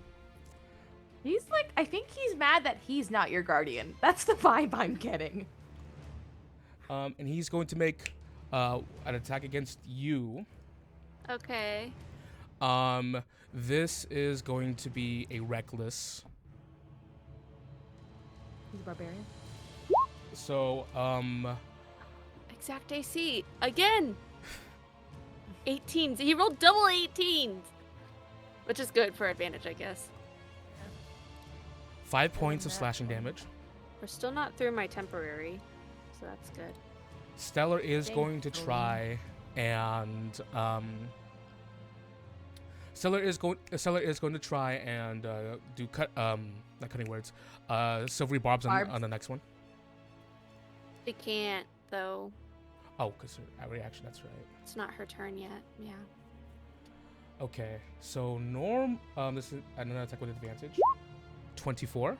He's like, I think he's mad that he's not your guardian. That's the vibe I'm getting. And he's going to make an attack against you. Okay. This is going to be a reckless. He's a barbarian. So, Exact AC again. 18s. He rolled double 18s, which is good for advantage, I guess. 5 points of slashing damage. We're still not through my temporary, so that's good. Stellar is going to try and Stellar is going to try and do not cutting words, silvery barbs on the next one. It can't though. Oh, because her reaction. That's right. It's not her turn yet. Yeah. Okay, so Norm. This is another attack with advantage. 24.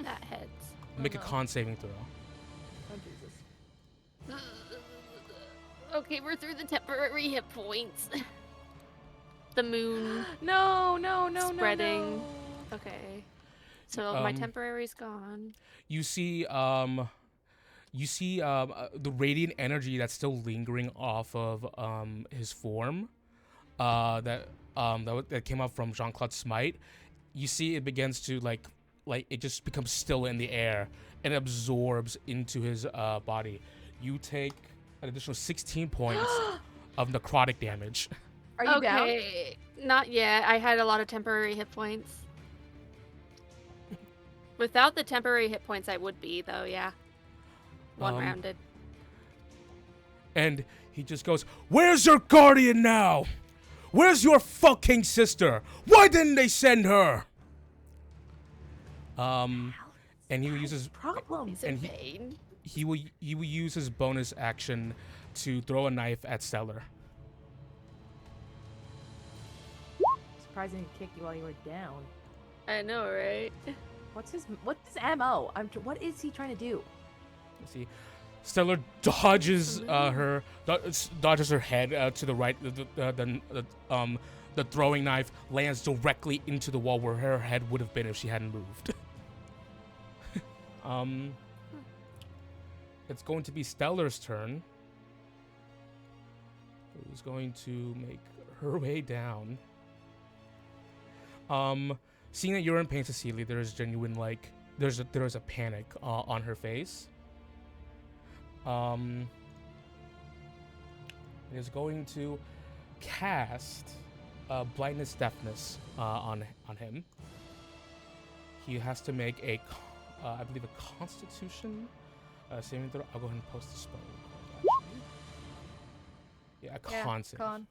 That heads. Make a con saving throw. Oh Jesus. Okay, we're through the temporary hit points. The moon No. spreading. Okay. So my temporary's gone. You see the radiant energy that's still lingering off of his form, that came up from Jean-Claude's smite. You see it begins to like it just becomes still in the air and absorbs into his body. You take an additional 16 points of necrotic damage. Are you down? Okay, not yet. I had a lot of temporary hit points. Without the temporary hit points, I would be, though, yeah. One rounded. And he just goes, "Where's your guardian now? Where's your fucking sister? Why didn't they send her?" And he uses Problems. and he will use his bonus action to throw a knife at Stellar. Surprising he kicked you while you were down. I know, right? What's his MO? What is he trying to do? You see, Stellar dodges her head to the right. The throwing knife lands directly into the wall where her head would have been if she hadn't moved. It's going to be Stellar's turn. Who's going to make her way down. Seeing that you're in pain, Cecilia, there is genuine there is a panic on her face. It is going to cast blindness deafness on him. He has to make I believe a Constitution saving throw. I'll go ahead and post the spell. Yeah, a con save. Con.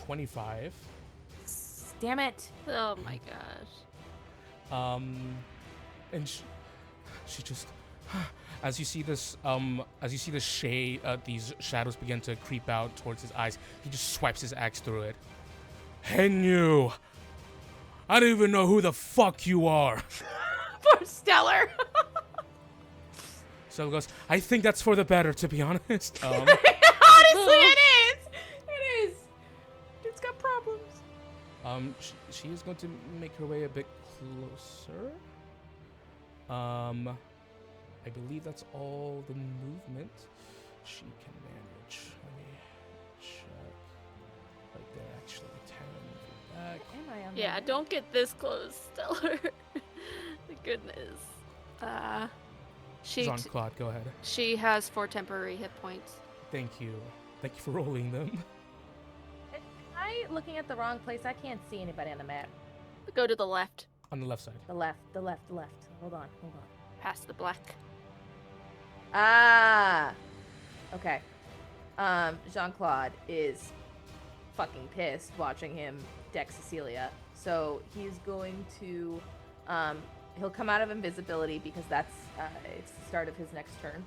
25. Damn it. Oh my gosh. And she just, as you see this shade, these shadows begin to creep out towards his eyes, he just swipes his axe through it. And you, I don't even know who the fuck you are. Poor Stellar. So he goes, I think that's for the better, to be honest. Honestly, it is. It is. Dude's got problems. She is going to make her way a bit closer. I believe that's all the movement she can manage. Let me check. Right there, actually, 10 back. Am I on Yeah, that? don't get this close, Stellar. Goodness. Jean-Claude, go ahead. She has 4 temporary hit points. Thank you. Thank you for rolling them. Am I looking at the wrong place? I can't see anybody on the map. Go to the left, On the left side. The left. Hold on. past the black. Ah. Okay. Jean-Claude is fucking pissed watching him deck Cecilia. So he's going to, he'll come out of invisibility because that's, it's the start of his next turn.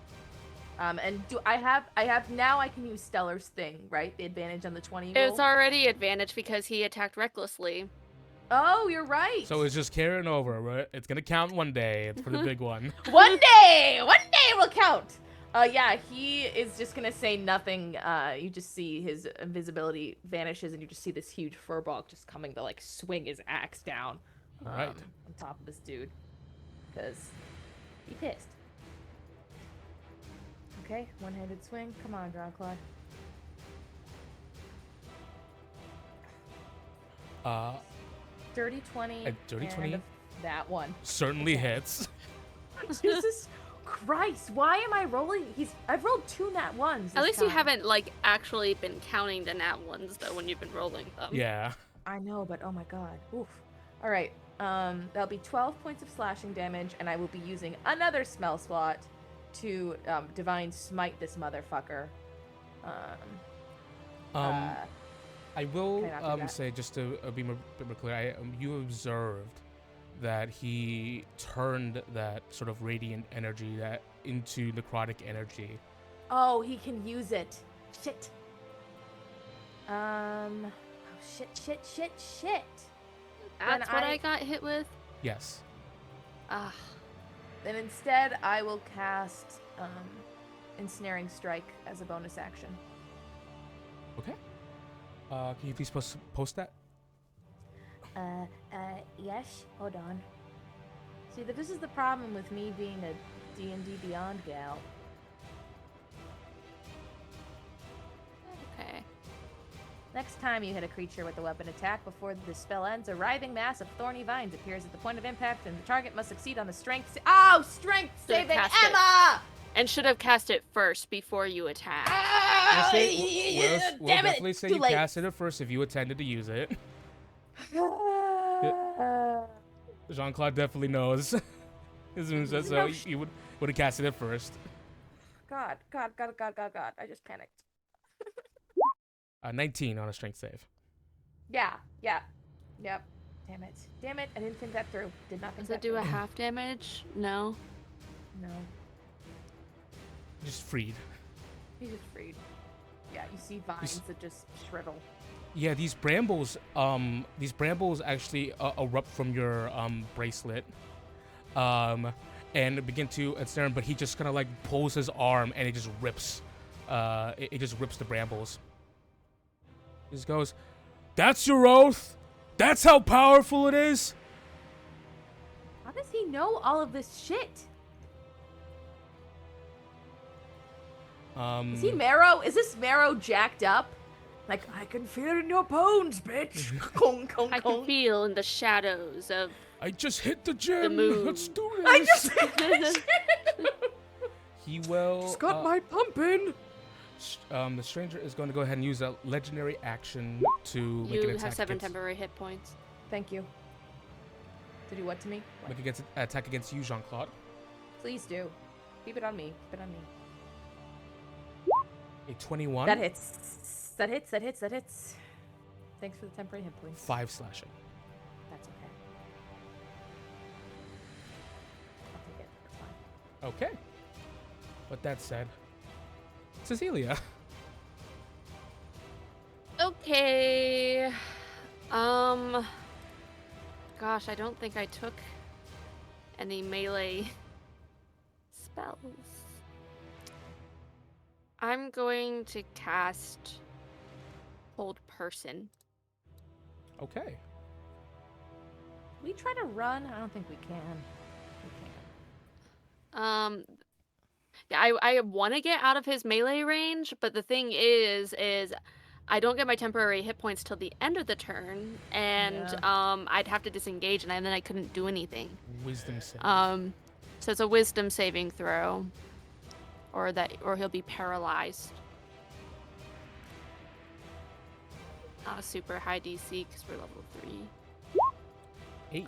And I have now I can use Stellar's thing, right? The advantage on the 20 roll. It's already advantage because he attacked recklessly. Oh, you're right. So it's just carrying over, right? It's gonna count one day. It's for the big one. One day it will count. Yeah, he is just gonna say nothing. You just see his invisibility vanishes, and you just see this huge furball just coming to like swing his axe down, All right. on top of this dude, because he pissed. Okay, one-handed swing. Come on, Jean-Claude. Dirty 20. A dirty 20? and that one. Certainly hits. Jesus Christ! Why am I rolling? I've rolled 2 nat ones. At this least you time. haven't like actually been counting the nat ones though when you've been rolling them. Yeah. I know, but oh my god. Oof. All right. That'll be 12 points of slashing damage, and I will be using another spell slot to divine smite this motherfucker. I will Can I not do that? say, just to be a bit more clear, you observed that he turned that sort of radiant energy into necrotic energy. Oh, he can use it. Shit. Oh, shit. That's Then what I- I got hit with. Yes. Ah, Then instead, I will cast Ensnaring Strike as a bonus action. Okay. Can you please post that? Yes. Hold on. See, this is the problem with me being a D&D Beyond gal. okay. Next time you hit a creature with a weapon attack before the spell ends, a writhing mass of thorny vines appears at the point of impact, and the target must succeed on the strength. Strength Should've saving, cast it. Emma! And should have cast it first before you attack. We'll Damn it, definitely say too you late. casted it first if you intended to use it. Jean-Claude definitely knows. His moveset, so No, he would have casted it first. God. I just panicked. 19 on a strength save. Yeah. Yep. Damn it. I didn't think that through. Did not think Does that it do through. a half damage? No. No. Just freed. He's just freed. Yeah, you see vines that just shrivel. Yeah, these brambles actually erupt from your bracelet, and begin to ensnare him. But he just kind of like pulls his arm, and it just rips. It just rips the brambles. He just goes, "That's your oath. That's how powerful it is." How does he know all of this shit? Is he Marrow? Is this Marrow jacked up? Like, I can feel it in your bones, bitch. Kong, kong, I can kong. feel in the shadows of I just hit the gym. moon. Let's do this. I just He will. Just got my pump in. The stranger is going to go ahead and use a legendary action to make you an attack. have 7 against, temporary hit points. Thank you. To do what to me? What? make an attack against you, Jean-Claude. Please do. Keep it on me. Keep it on me. A 21. That hits. That hits. Thanks for the temporary hit points. 5 slashing. That's okay. I'll take it. It's fine. Okay. With that said, Cecilia. Okay. Gosh, I don't think I took any melee spells. I'm going to cast Hold Person. Okay. We try to run? I don't think we can. We can't. Yeah, I want to get out of his melee range, but the thing is I don't get my temporary hit points till the end of the turn, and I'd have to disengage, and then I couldn't do anything. Wisdom save. So it's a wisdom saving throw, or he'll be paralyzed. Not a super high DC because we're level 3. 8.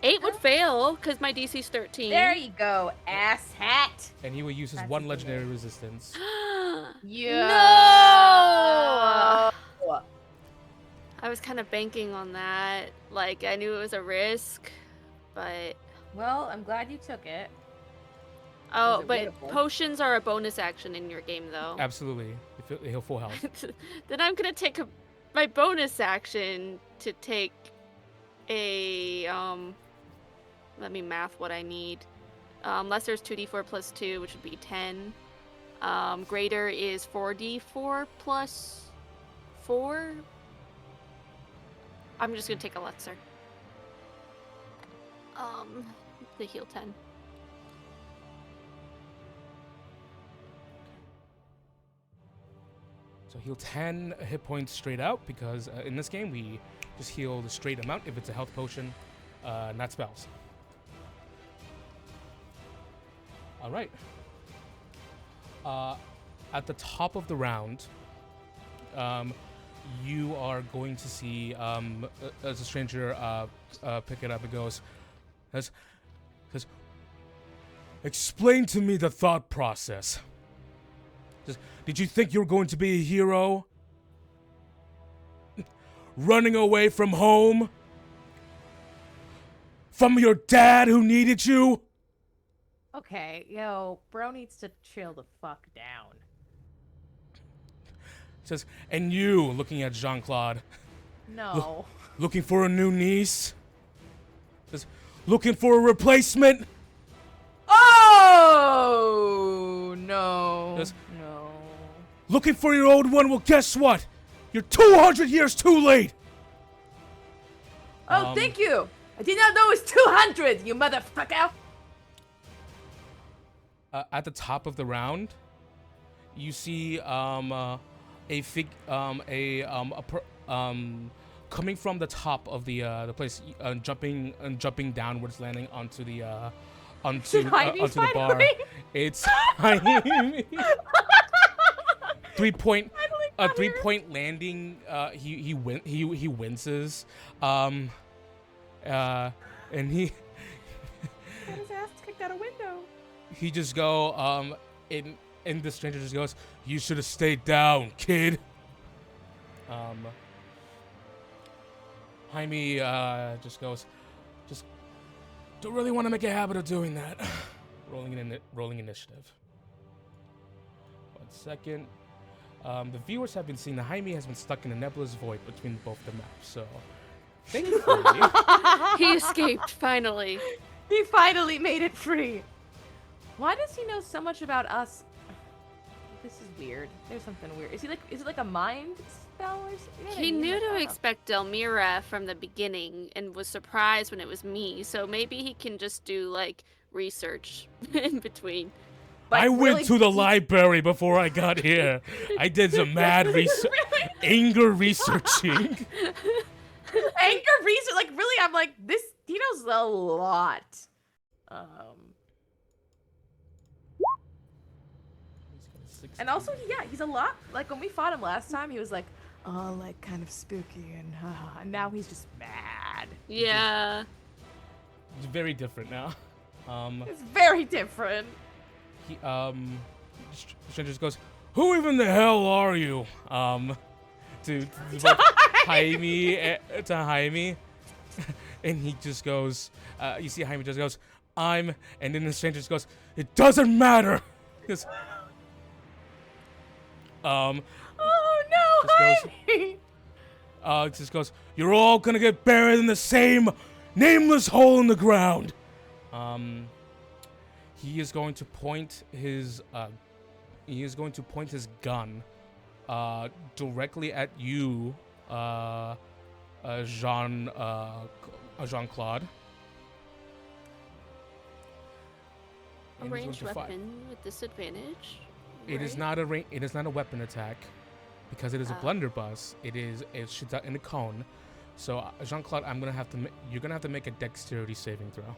8 would fail because my DC's 13. There you go, ass hat. And he will use his That's 1 a legendary good resistance. Yeah. No! I was kind of banking on that. Like, I knew it was a risk, but... Well, I'm glad you took it. Oh, it but beautiful? potions are a bonus action in your game, though. Absolutely. He'll full health. Then I'm gonna take my bonus action to take a, let me math what I need. Lesser is 2d4 plus 2, which would be 10. Greater is 4d4 plus 4. I'm just gonna take a lesser. To heal 10. So heal 10 hit points straight out because in this game we just heal the straight amount if it's a health potion, not spells. All right. At the top of the round, you are going to see as a stranger pick it up. It goes, says, explain to me the thought process. Did you think you were going to be a hero? Running away from home? From your dad who needed you? Okay, yo, bro needs to chill the fuck down. Says, and you, looking at Jean-Claude. No. Looking for a new niece? Says, looking for a replacement? Oh, no. Says, no. looking for your old one? Well, guess what? You're 200 years too late! Oh, thank you. I did not know it was 200, you motherfucker. At the top of the round, you see coming from the top of the place, jumping downwards, landing onto the onto the bar. It's Jaime. 3-point landing. He winces. And he Got his ass kicked out a window. he just go and the stranger just goes, you should have stayed down, kid. Jaime just goes, just don't really want to make a habit of doing that. rolling initiative. 1 second. The viewers have been seeing that Jaime has been stuck in a nebulous void between both the maps, so thankfully He escaped, finally. He finally made it free. Why does he know so much about us? This is weird. There's something weird. Is it like a mind spell or something? You know what I He mean? knew Like, I to don't know. expect Delmira from the beginning and was surprised when it was me, so maybe he can just do, like, research in between. But I went really to the deep- library before I got here. I did some mad research, anger researching. Anger research. Like, really, I'm like, this, he knows a lot. And also, he's a lot, like, when we fought him last time, he was like, oh, like, kind of spooky, and now he's just mad. Yeah. It's very different now. It's very different. He stranger just goes, who even the hell are you? To Jaime, and he just goes. You see Jaime just goes, and then the stranger just goes, "It doesn't matter." Just, Oh no, Jaime! It just goes, "You're all gonna get buried in the same nameless hole in the ground." He is going to point his gun directly at you, Jean-Claude. A ranged weapon with disadvantage. It is not a weapon attack, because it is a blunderbuss. It shoots out in a cone. So Jean-Claude, you're gonna have to make a dexterity saving throw.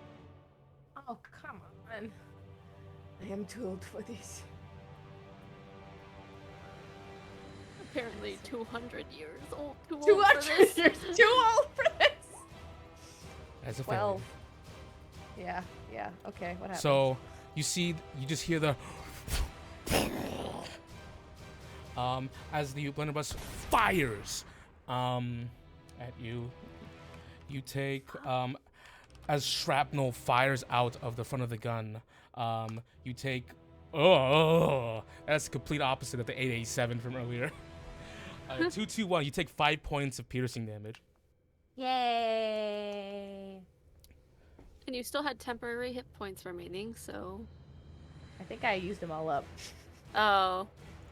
Oh, come on. I am too old for this. Apparently 200 years old. Too old 200 for this. years too old for this. As a 12. Yeah. Okay, what happened? So you just hear the as the blunderbuss fires at you. You take as shrapnel fires out of the front of the gun. You take that's the complete opposite of the 887 from earlier. 221. You take 5 points of piercing damage. Yay! And you still had temporary hit points remaining, so. I think I used them all up. Oh.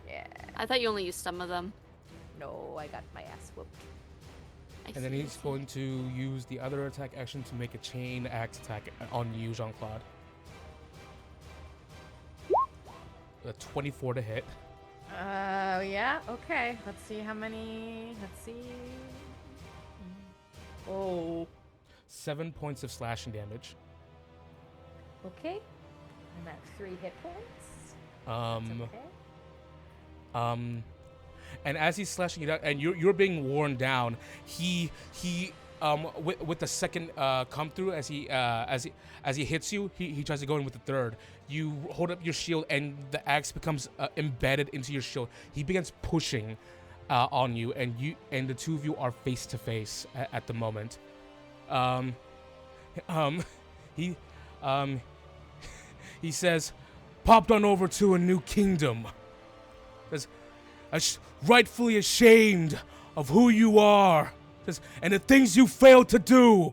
Yeah. I thought you only used some of them. No, I got my ass whooped. And then he's going to use the other attack action to make a chain axe attack on you, Jean-Claude. 24 to hit. Yeah, okay. Let's see how many. Let's see. Oh. 7 points of slashing damage. Okay. I'm at 3 hit points. Okay. And as he's slashing it out, and you're being worn down, he with the second come through as he hits you, he tries to go in with the third. You hold up your shield, and the axe becomes embedded into your shield. He begins pushing on you, and the two of you are face to face at the moment. He says, "Popped on over to a new kingdom. Rightfully ashamed of who you are, and the things you failed to do.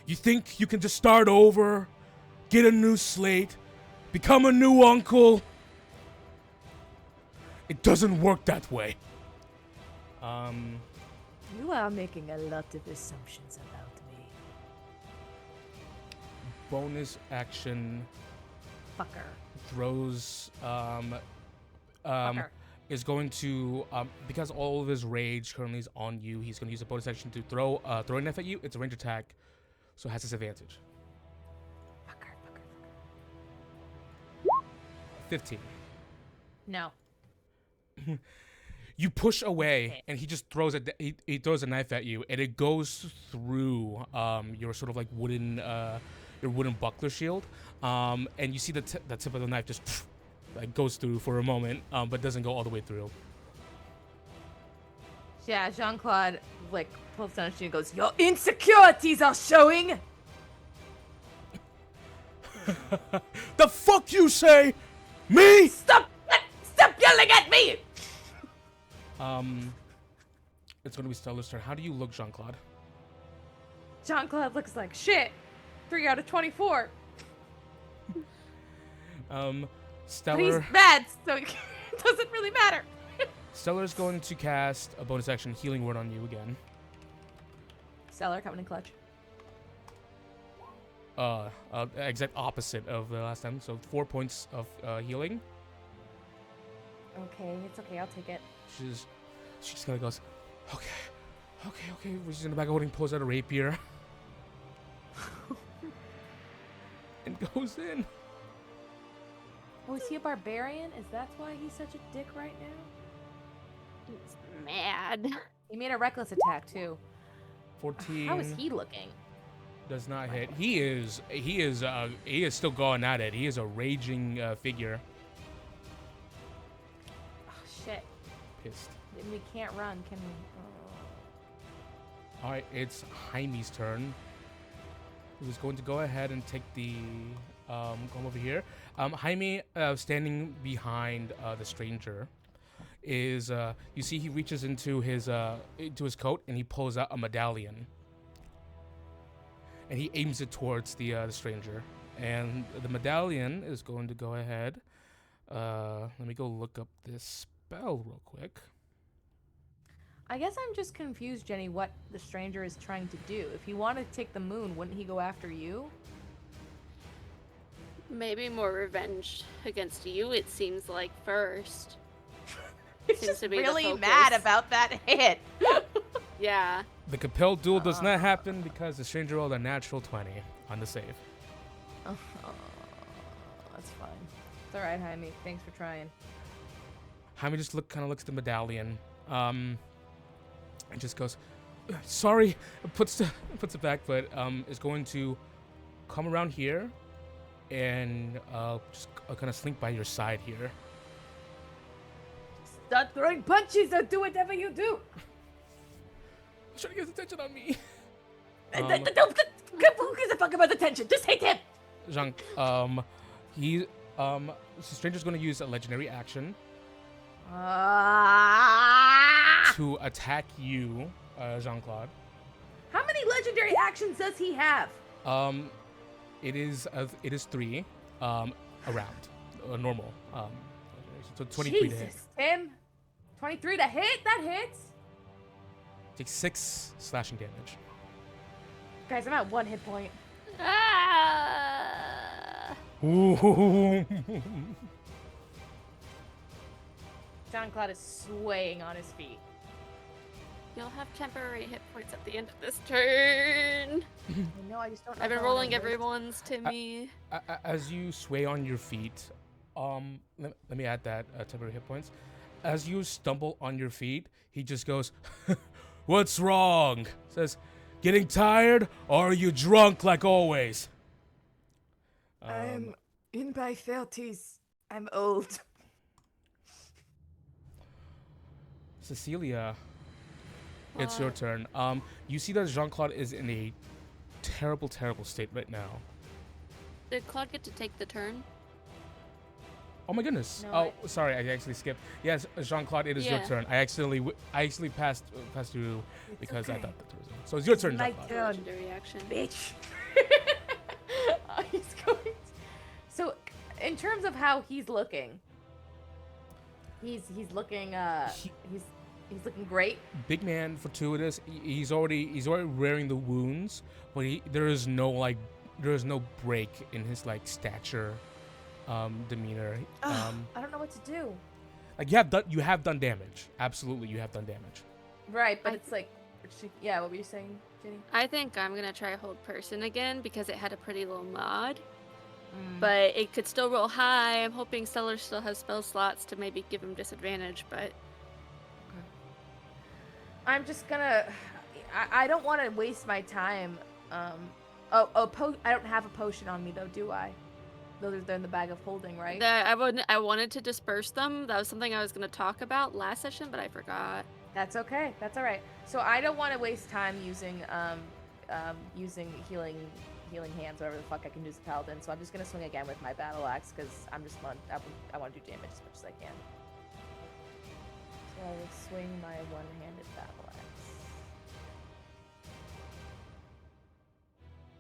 You think you can just start over, get a new slate, become a new uncle? It doesn't work that way." You are making a lot of assumptions about me. Bonus action. Fucker. Throws Fucker. is going to because all of his rage currently is on you. He's going to use a bonus action to throw a knife at you. It's a range attack, so it has disadvantage. Fucker. 15. No. You push away, and he just throws he throws a knife at you, and it goes through your sort of like wooden buckler shield, and you see the tip of the knife just like goes through for a moment, but doesn't go all the way through. Yeah, Jean-Claude like pulls down his chin and goes, "Your insecurities are showing." The fuck you say? Me? Stop yelling at me! It's gonna be Stellar's turn. How do you look, Jean-Claude? Jean-Claude looks like shit. 3 out of 24. Stellar. But he's mad, so it doesn't really matter. Stellar's going to cast a bonus action healing word on you again. Stellar coming in clutch. Exact opposite of the last time. So 4 points of healing. Okay, it's okay. I'll take it. She just kind of goes, okay. She's in the back holding, pulls out a rapier. And goes in. Oh, is he a barbarian? Is that why he's such a dick right now? He's mad. He made a reckless attack, too. 14. How is he looking? Does not hit. He is still going at it. He is a raging figure. Oh, shit. Pissed. and we can't run, can we? All right, it's Jaime's turn. Who's going to go ahead and take the come over here. Jaime, standing behind the stranger, is you see he reaches into his coat and he pulls out a medallion, and he aims it towards the stranger. And the medallion is going to go ahead. Let me go look up this spell real quick. I guess I'm just confused, Jenny, what the stranger is trying to do. If he wanted to take the moon, wouldn't he go after you? Maybe more revenge against you, it seems like, first. He's Seems just to be the really focus. mad about that hit. Yeah. The compelled duel does not happen because the stranger rolled a natural 20 on the save. That's fine. It's all right, Jaime. Thanks for trying. Jaime just kind of looks at the medallion, and just goes, "Sorry," puts it back, but is going to come around here and just kind of slink by your side here. Start throwing punches or do whatever you do. I'm trying to get his attention on me. Who gives a fuck about the tension? Just hit him. Jean, the stranger's going to use a legendary action to attack you, Jean-Claude. How many legendary actions does he have? It is 3 around normal. So 23 to hit. Jesus, Tim. 23 to hit? That hits. Takes 6 slashing damage. Guys, I'm at 1 hit point. Ah! Ooh. Jean-Claude is swaying on his feet. You'll have temporary hit points at the end of this turn. I know, I just don't know. I've been how I rolling wanna everyone's to me. As you sway on your feet, let me add that temporary hit points. As you stumble on your feet, he just goes, "What's wrong?" Says, "Getting tired, or are you drunk like always?" I'm in my 30s. I'm old. Cecilia, it's your turn. You see that Jean-Claude is in a terrible, terrible state right now. Did Claude get to take the turn? Oh my goodness! No, Sorry, I actually skipped. Yes, Jean-Claude, it is your Yeah. turn. I actually passed you because I okay. thought that was it. So it's your turn, My Jean-Claude. turn. Legendary action. Bitch. He's going to... So, in terms of how he's looking, he's looking he's looking great. Big man, fortuitous. He's already wearing the wounds, but there is no break in his stature, demeanor. I don't know what to do. You have done damage. Absolutely, you have done damage. Right, but it's yeah. What were you saying, Jenny? I think I'm gonna try hold person again because it had a pretty low mod. Mm. But it could still roll high. I'm hoping Stellar still has spell slots to maybe give him disadvantage, but I'm just gonna. I don't want to waste my time. I don't have a potion on me though, do I? They're in the bag of holding, right? I wanted to disperse them. That was something I was gonna talk about last session, but I forgot. That's okay. That's all right. So I don't want to waste time using using healing hands, whatever the fuck I can do as a paladin. So I'm just gonna swing again with my battle axe because I want to do damage as much as I can. So I will swing my one-handed battle axe.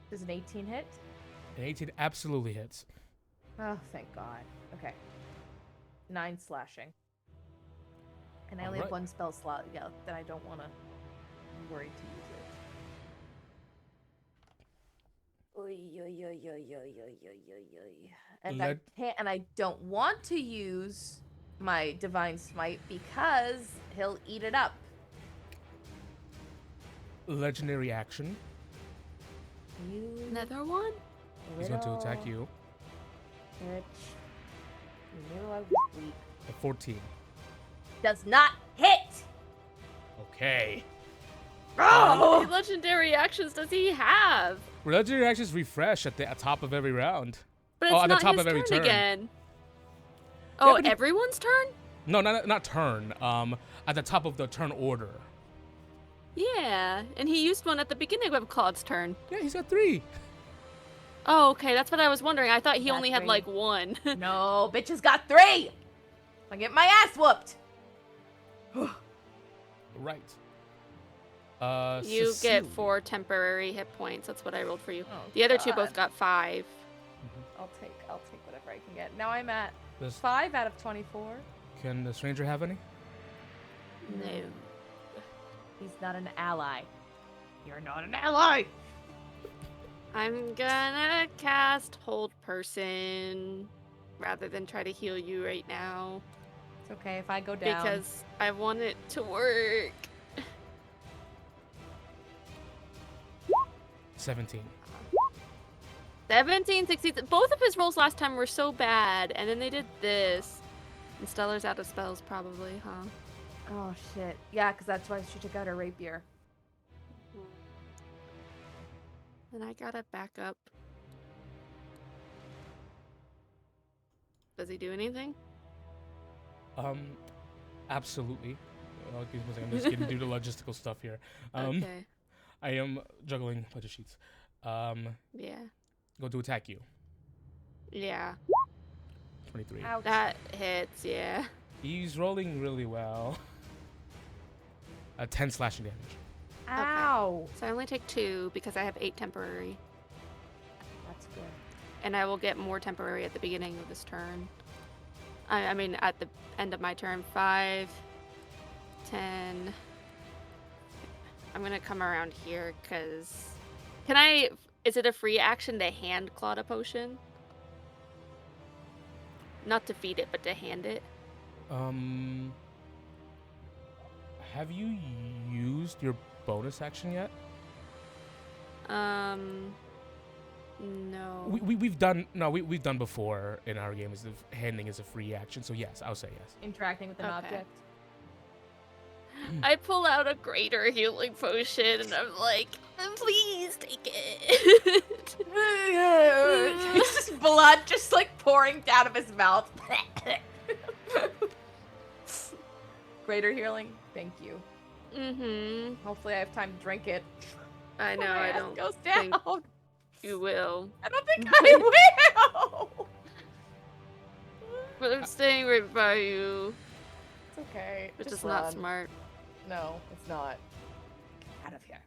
Does an 18 hit? An 18 absolutely hits. Oh, thank God. Okay. 9 slashing. And I only have Alright. 1 spell slot left, then I don't want to worry to use it. Oy, oy, oy, oy, oy, oy, oy, oy, oy. And I can't, and I don't want to use my divine smite because he'll eat it up. Legendary action. You Another one? He's going to attack you bitch. You knew I was weak. at 14. Does not hit. Okay. How many legendary actions does he have? Legendary actions refresh at the top of every round. But it's at the not top his of every turn turn. again. Oh, but he- everyone's turn? No, not turn. at the top of the turn order. Yeah, and he used one at the beginning of Claude's turn. Yeah, he's got 3. Oh, okay, that's what I was wondering. I thought he Got only had 3. like 1. No, bitches got 3. I get my ass whooped. Right. You get Cecilia. 4 temporary hit points. That's what I rolled for you. Oh, The other 2 God. both got 5. I'll take whatever I can get. Now I'm at Does- 5 out of 24. Can the stranger have any? No. He's not an ally. You're not an ally. I'm gonna cast Hold Person rather than try to heal you right now. It's okay if I go down. Because I want it to work. 17. 17, 16. Both of his rolls last time were so bad, and then they did this. And Stellar's out of spells, probably, huh? Oh shit. Yeah, because that's why she took out her rapier. Then I gotta back up. Does he do anything? Absolutely. Give me a second. I'm just going to do the logistical stuff here. Okay. I am juggling a bunch of sheets. Yeah. Go to attack you. Yeah. 23. Ouch. That hits, yeah. He's rolling really well. 10 slashing damage. Ow. So I only take 2 because I have 8 temporary. That's good. And I will get more temporary at the beginning of this turn. I mean, at the end of my turn. 5, 10. I'm gonna come around here because... Can I... Is it a free action to hand Claude a potion? Not to feed it, but to hand it? Have you used your bonus action yet? No. We've done before in our game is the handing is a free action, so yes, I'll say yes. Interacting with an Okay. object. I pull out a greater healing potion and I'm like, please take it. It's just blood just like pouring out of his mouth. Greater healing. Thank you. Mm-hmm. Hopefully I have time to drink it. I know, When my I ass don't goes think down. you will. I don't think I will. But I'm staying right by you, It's okay. which Just is not run. smart. No, it's not. Get out of here.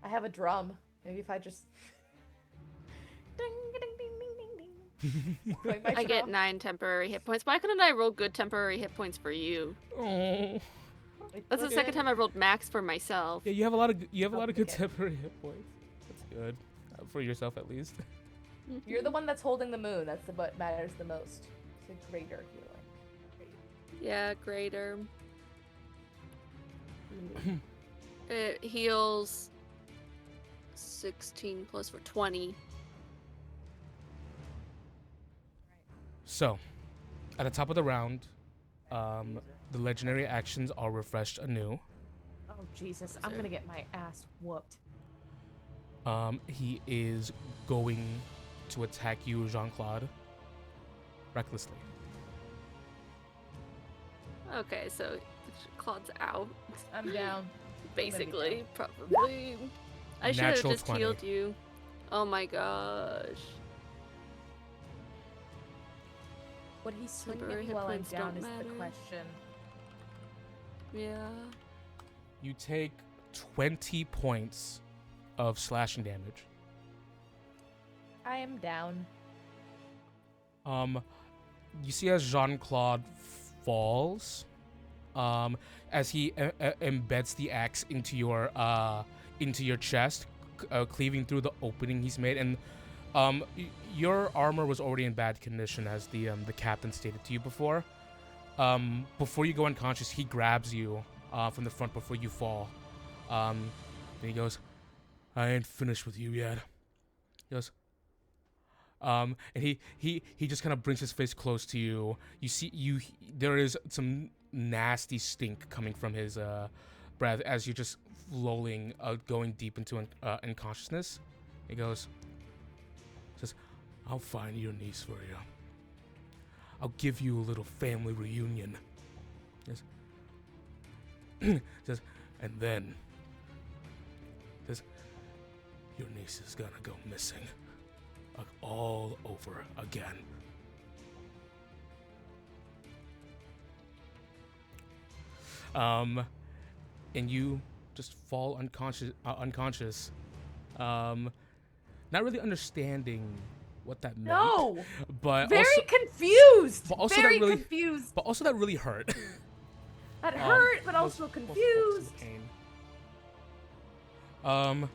I have a drum. Maybe if I just. Ding, ding, ding, ding, ding, ding. Play my I get drum. 9 temporary hit points. Why couldn't I roll good temporary hit points for you? Oh. That's the second time I rolled max for myself. Yeah, you have a lot of good Okay. temporary hit points. That's good for yourself at least. You're the one that's holding the moon. That's what matters the most. It's a greater healing. Yeah, greater. It heals 16 plus for 20. So, at the top of the round, the legendary actions are refreshed anew. Oh Jesus! I'm gonna get my ass whooped. He is going to attack you, Jean-Claude, recklessly. Okay, so Claude's out. I'm down. Basically, probably. I should have Natural just 20. healed you. Oh my gosh. Would he swing Temporary me hit while I'm points down? don't Is the matter. question. Yeah. You take 20 points of slashing damage. I am down. You see as Jean-Claude falls, as he embeds the axe into your chest, cleaving through the opening he's made, and your armor was already in bad condition, as the captain stated to you before. Before you go unconscious, he grabs you from the front before you fall, and he goes, "I ain't finished with you yet." He goes. And he just kind of brings his face close to you. You see, there is some nasty stink coming from his breath as you're just lolling, going deep into unconsciousness. He says, "I'll find your niece for you. I'll give you a little family reunion." He goes, Says, and then this, your niece is gonna go missing, all over again. And you just fall unconscious. Not really understanding what that meant. No. But Very also, confused. but also Very that really, confused. but also that really hurt. That hurt, but most- also most focus on confused. the pain.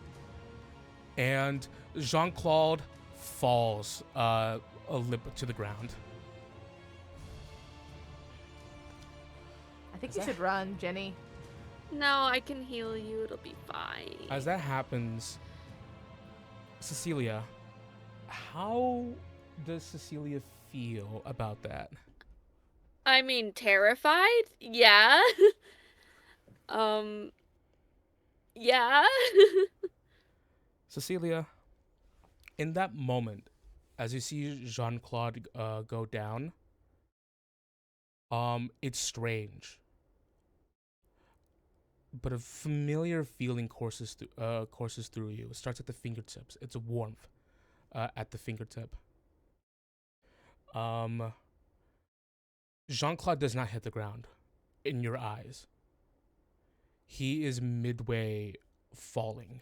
And Jean-Claude falls a limp to the ground. I think you should run, Jenny. No, I can heal you. It'll be fine. As that happens, Cecilia, how does Cecilia feel about that? I mean, terrified? Yeah. Yeah. Cecilia, in that moment, as you see Jean-Claude go down, it's strange. But a familiar feeling courses through you. It starts at the fingertips. It's a warmth at the fingertip. Jean-Claude does not hit the ground in your eyes. He is midway falling.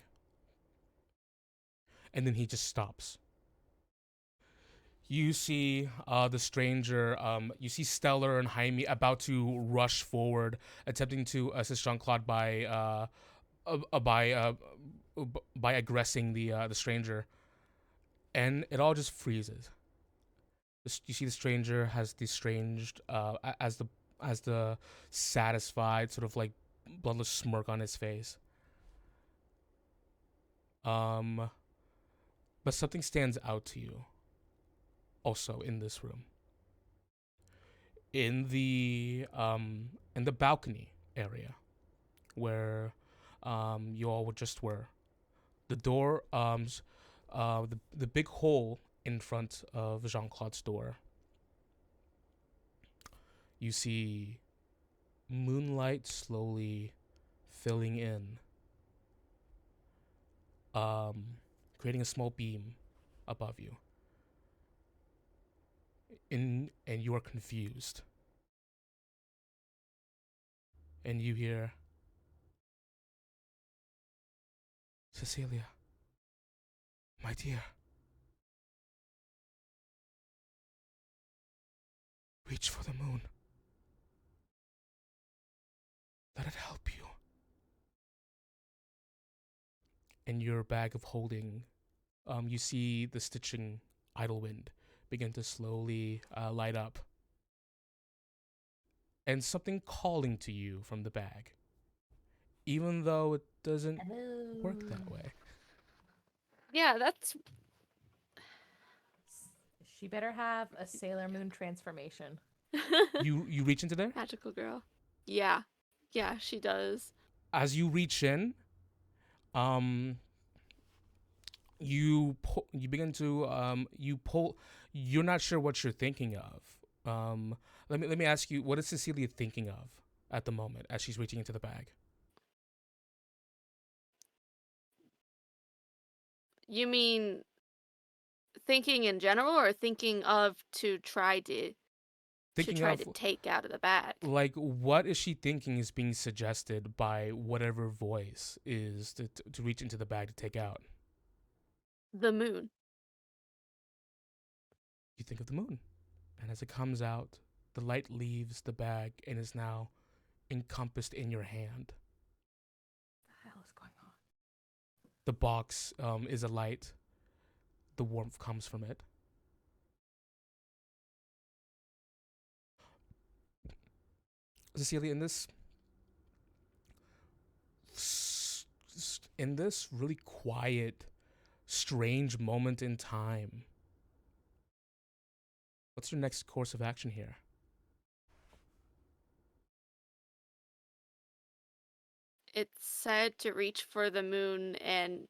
And then he just stops. You see the stranger, you see Stellar and Jaime about to rush forward, attempting to assist Jean-Claude by aggressing the stranger. And it all just freezes. You see the stranger has the strange, as the satisfied, sort of like bloodless smirk on his face. But something stands out to you. Also in this room, in the balcony area, where you all just were, the door, the big hole in front of Jean-Claude's door. You see moonlight slowly filling in, creating a small beam above you. And you are confused. And you hear, Cecilia, my dear, reach for the moon. Let it help you. In your bag of holding, you see the stitching Idlewind begin to slowly light up. And something calling to you from the bag. Even though it doesn't work that way. Yeah, that's... She better have a Sailor Moon transformation. You reach into there? Magical girl. Yeah. Yeah, she does. As you reach in, you begin to you pull. You're not sure what you're thinking of. Let me ask you, what is Cecilia thinking of at the moment as she's reaching into the bag? You mean thinking in general, or thinking of to try to take out of the bag? Like, what is she thinking is being suggested by whatever voice is to reach into the bag to take out? The moon. You think of the moon. And as it comes out, the light leaves the bag and is now encompassed in your hand. What the hell is going on? The box is alight. The warmth comes from it. Cecilia, in this really quiet, strange moment in time, what's your next course of action here? It's said to reach for the moon, and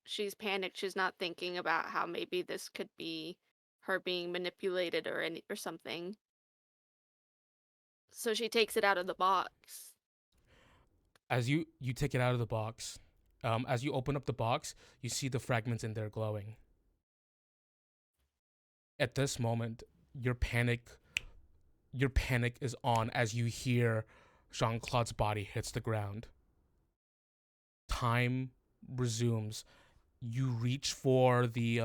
she's panicked. She's not thinking about how maybe this could be her being manipulated or something. So she takes it out of the box. As you take it out of the box, as you open up the box, you see the fragments in there glowing. At this moment, your panic is on as you hear Jean-Claude's body hits the ground. Time resumes. You reach for the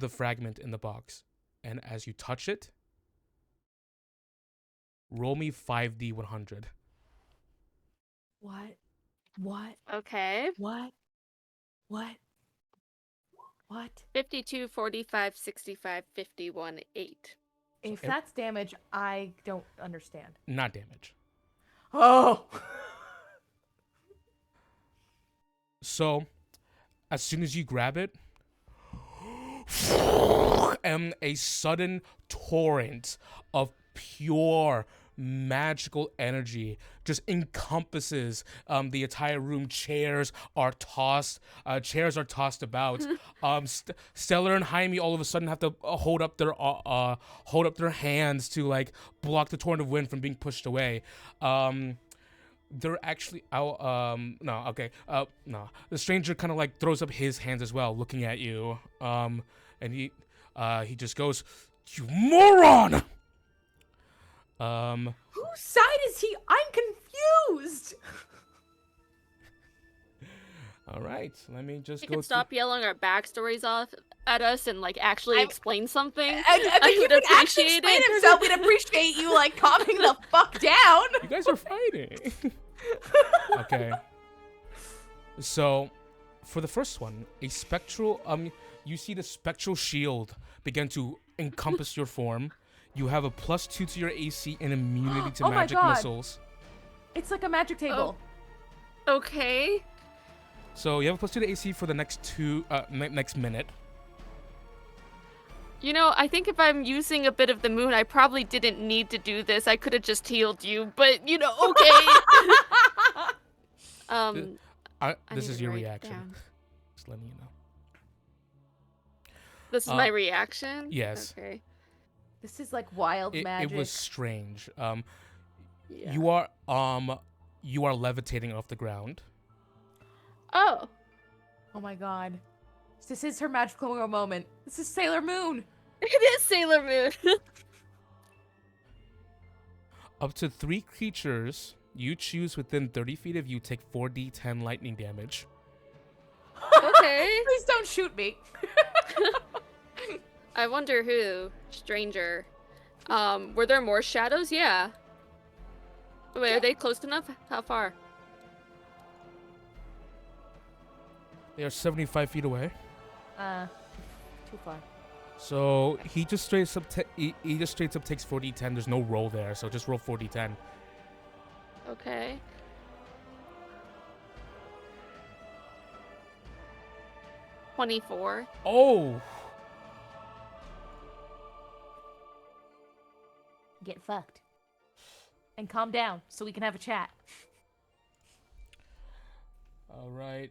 fragment in the box, and as you touch it, roll me 5d100. What? Okay. What? 52, 45, 65, 51, 8. If that's damage, I don't understand. Not damage. Oh! So, as soon as you grab it, and a sudden torrent of pure magical energy just encompasses the entire room. Chairs are tossed about. Stellar and Jaime all of a sudden have to hold up their hands to like block the torrent of wind from being pushed away. They're actually no. The stranger kind of like throws up his hands as well, looking at you. And he just goes, "You moron!" Whose side is he? I'm confused. All right, let me just You go. could stop yelling our backstories off at us and like actually explain something. I think you would actually explain himself. We'd appreciate you like calming the fuck down. You guys are fighting. Okay. So, for the first one, a spectral you see the spectral shield begin to encompass your form. You have a +2 to your AC and immunity to magic missiles. It's like a magic table. Oh. Okay. So you have a +2 to AC for the next next minute. You know, I think if I'm using a bit of the moon, I probably didn't need to do this. I could have just healed you, but you know, okay. This is your reaction. Just letting you know. This is my reaction? Yes. Okay. This is like wild magic. It was strange. Yeah. You are levitating off the ground. Oh. Oh my god. This is her magical moment. This is Sailor Moon. It is Sailor Moon. Up to 3 creatures you choose within 30 feet of you take 4d10 lightning damage. Okay. Please don't shoot me. I wonder who. Stranger. Were there more shadows? Yeah. Wait, are they close enough? How far? They are 75 feet away. Too far. So he just straight up takes 4d10. There's no roll there, so just roll 4d10. Okay. $24. Oh. Get fucked. And calm down so we can have a chat. All right.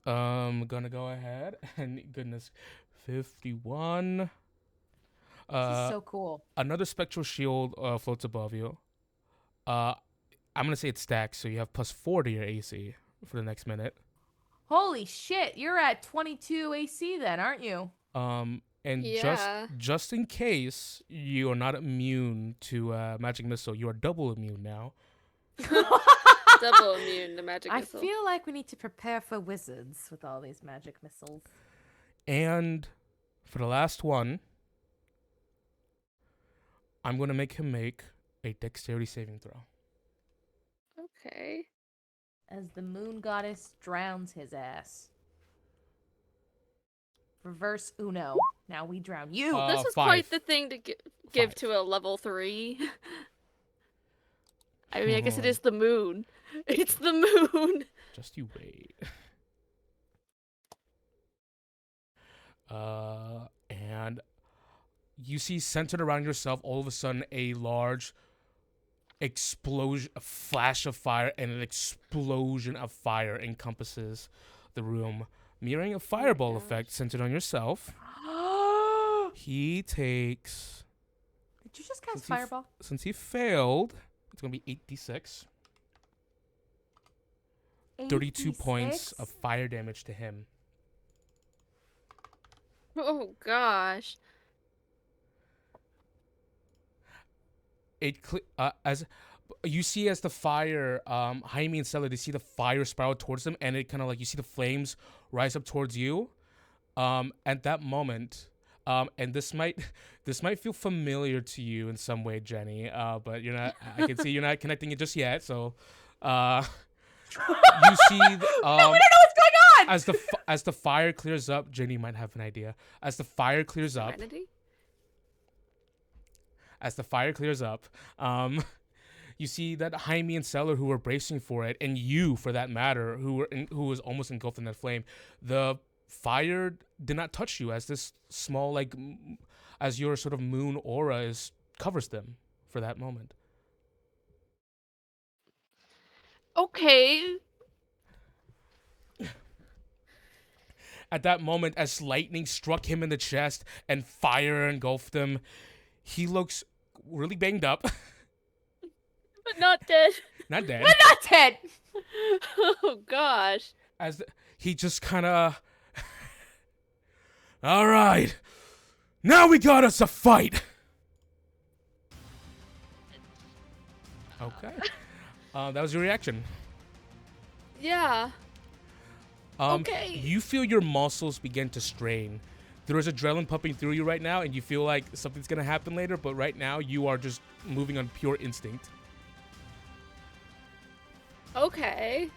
Gonna go ahead and goodness, 51. This is so cool. Another spectral shield floats above you. I'm gonna say it's stacked, so you have +4 to your AC for the next minute. Holy shit, you're at 22 AC then, aren't you? And Yeah. just in case you are not immune to magic missile, you are double immune now. Double immune to magic missile. I feel like we need to prepare for wizards with all these magic missiles. And for the last one, I'm going to make him make a dexterity saving throw. Okay. As the moon goddess drowns his ass. Reverse Uno. Now we drown you. This is 5. quite the thing to give 5. to a level 3. I mean, I guess it is the moon. It's the moon. Just you wait. And you see centered around yourself all of a sudden a large explosion, a flash of fire, and an explosion of fire encompasses the room, mirroring a fireball effect centered on yourself. He takes... Did you just cast fireball? Since he failed, it's going to be 8d6. 32 points 2d6. of fire damage to him. Oh gosh. As you see, as the fire, Jaime and Stella, they see the fire spiral towards them, and it kind of like you see the flames rise up towards you. At that moment, and this might feel familiar to you in some way, Jenny. But you're not. I can see you're not connecting it just yet. So, you see, We don't know what's going on. as the fire clears up, Jenny might have an idea. As the fire clears up, Serenity? you see that Jaime and Seller, who were bracing for it, and you, for that matter, who was almost engulfed in that flame, the fire did not touch you, as this small, like, as your sort of moon aura covers them for that moment. Okay. At that moment, as lightning struck him in the chest and fire engulfed him, he looks really banged up. But not dead. Not dead. We're not dead. Oh gosh. He just kind of... All right. Now we got us a fight. Okay. That was your reaction. Yeah. Okay. You feel your muscles begin to strain. There is adrenaline pumping through you right now, and you feel like something's going to happen later, but right now you are just moving on pure instinct. Okay.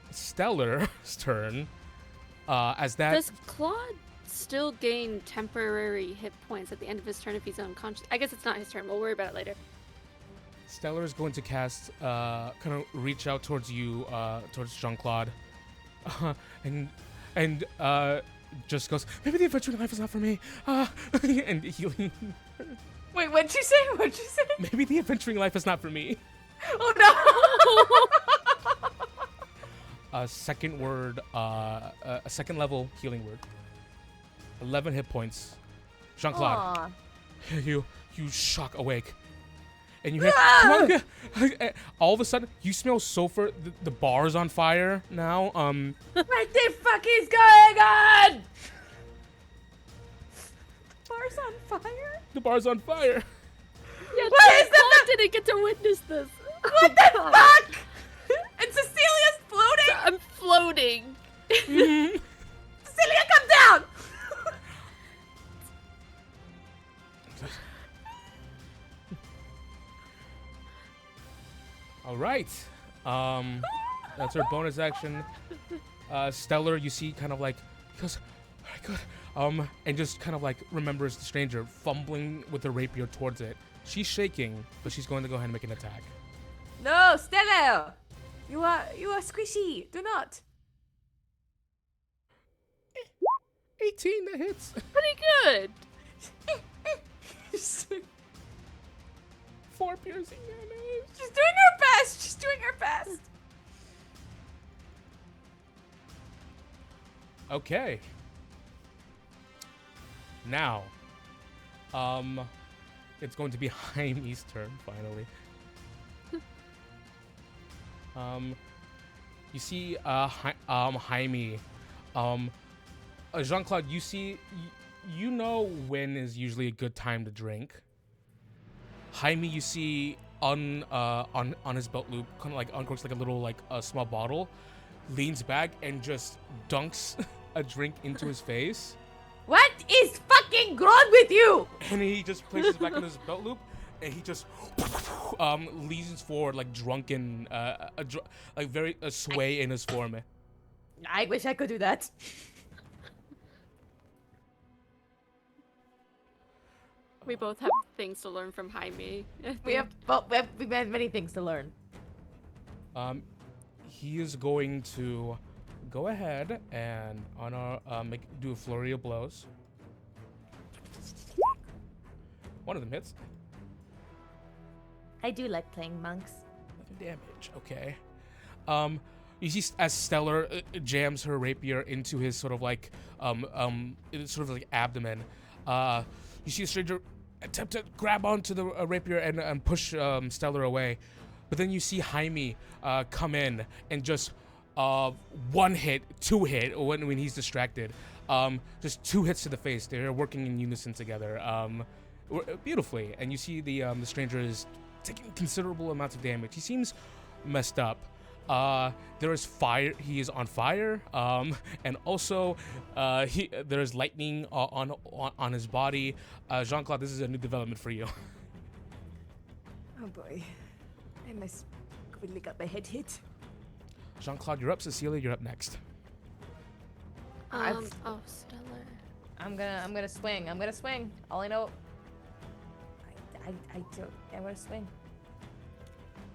Stellar's turn. As that... Does Claude still gain temporary hit points at the end of his turn if he's unconscious? I guess it's not his turn. We'll worry about it later. Stellar is going to cast, kind of reach out towards you, towards Jean-Claude. And just goes, maybe the adventuring life is not for me. And healing. Wait, what'd you say? Maybe the adventuring life is not for me. Oh no. A second word, a second level healing word. 11 hit points. Jean-Claude, Aw. you shock awake. And you hear, come on, all of a sudden, you smell sulfur. The bar's on fire now. What the fuck is going on? Bar's on fire? The bar's on fire. Yeah, What is Claude didn't get to witness this. What the fuck? And Cecilia's floating? I'm floating. Cecilia, come down! All right. That's her bonus action. Stellar, you see, kind of like, he goes, all right, good. And just kind of like remembers the stranger, fumbling with the rapier towards it. She's shaking, but she's going to go ahead and make an attack. No, Stella! You are squishy. Do not. 18, that hits. Pretty good. 4 piercing damage. She's doing her best. She's doing her best. Okay. Now, it's going to be Jaime's turn finally. You see, Jaime, Jean-Claude, you see, you know when is usually a good time to drink. Jaime, you see on his belt loop, kind of like uncorks like a little like a small bottle, leans back and just dunks a drink into his face. What is fucking wrong with you? And he just places it back in his belt loop, and he just leans forward like drunken, like very sway in his form. I wish I could do that. We both have things to learn from Jaime. We have many things to learn. He is going to go ahead and do a flurry of blows. One of them hits. I do like playing monks. Nothing damage. Okay. You see as Stellar jams her rapier into his sort of like abdomen. You see the stranger attempt to grab onto the rapier and push Stellar away. But then you see Jaime come in and just 1 hit, 2 hit when he's distracted. Just 2 hits to the face. They're working in unison together beautifully. And you see the stranger is taking considerable amounts of damage. He seems messed up. There is fire. He is on fire. And also there's lightning on his body. Jean-Claude, this is a new development for you. Oh boy, I must really got my head hit. Jean-Claude, you're up. Cecilia, you're up next. Oh, stellar. I'm gonna swing. I'm gonna swing. All I know. I'm gonna swing.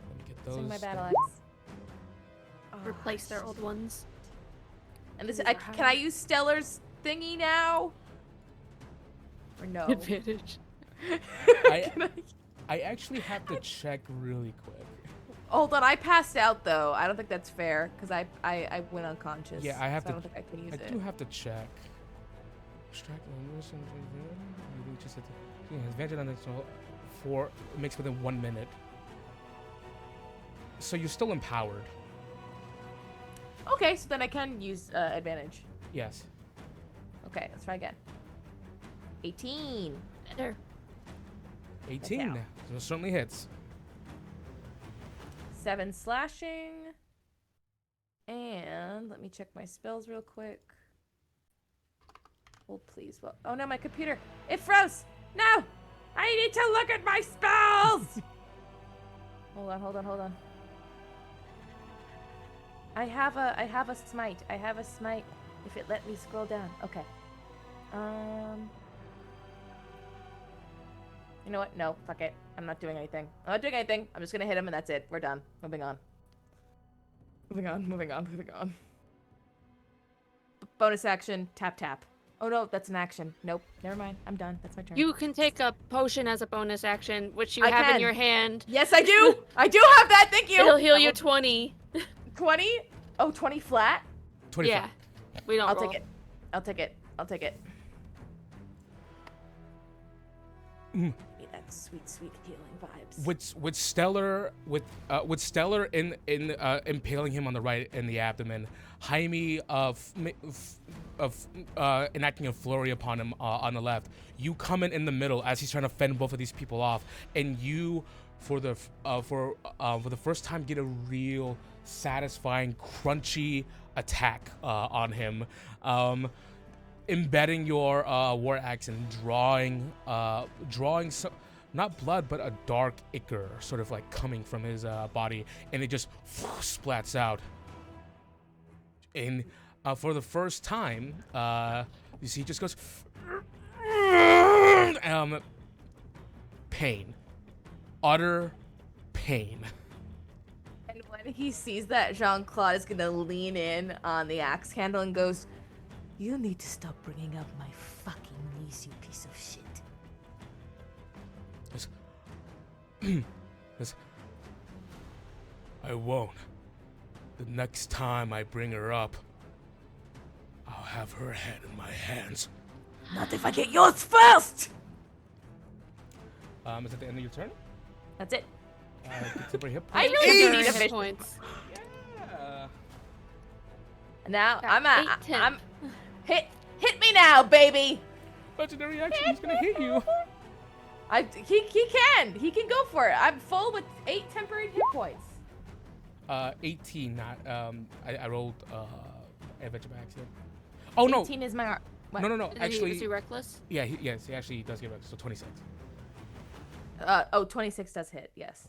Let me get those. Swing my battle axe. Oh, Replace their old ones. And this, can I use Stellar's thingy now? Or no? Advantage. I actually have to check really quick. Hold on, I passed out though. I don't think that's fair because I went unconscious. Yeah, I have so to. I don't think I can use it. I do have to check. Extract advantage on this for makes within 1 minute. So you're still empowered. Okay, so then I can use advantage. Yes. Okay, let's try again. 18. Better. 18. So it certainly hits. 7 slashing. And let me check my spells real quick. Hold please. Well, oh no, my computer. It froze. No! I need to look at my spells! Hold on. I have a smite. If it let me scroll down. Okay. You know what? No, fuck it. I'm not doing anything. I'm just gonna hit him and that's it. We're done. Moving on. Bonus action, tap. Oh no, that's an action. Nope, never mind. I'm done. That's my turn. You can take a potion as a bonus action, which you I have can. in your hand. Yes, I do. I do have that. Thank you. It'll heal you 20. 20? Oh, 20 flat? 25. Yeah. We don't I'll roll. take it. I'll take it. Mm. Get that sweet healing vibes. With Stellar in impaling him on the right in the abdomen, Jaime enacting a flurry upon him on the left. You come in the middle as he's trying to fend both of these people off, and you for the first time get a real satisfying crunchy attack on him, embedding your war axe and drawing some, not blood, but a dark ichor sort of like coming from his body, and it just splats out. And for the first time, you see he just goes, pain, utter pain. And when he sees that, Jean-Claude is gonna lean in on the axe handle and goes, "You need to stop bringing up my fucking niece, you piece of shit." I won't. The next time I bring her up, I'll have her head in my hands. Not if I get yours first! Is that the end of your turn? That's it. Get to bring hit I points. really do 80 need a hit fish. points. Yeah. Now, Got I'm hit me now, baby! Legendary action, he's gonna hit you. He can go for it. I'm full with 8 temporary hit points. 18, not, I rolled, adventure by accident. Oh, no. 18 is my... What? No, actually, Is he reckless? yeah, he actually does get reckless, so 26. 26 does hit, yes.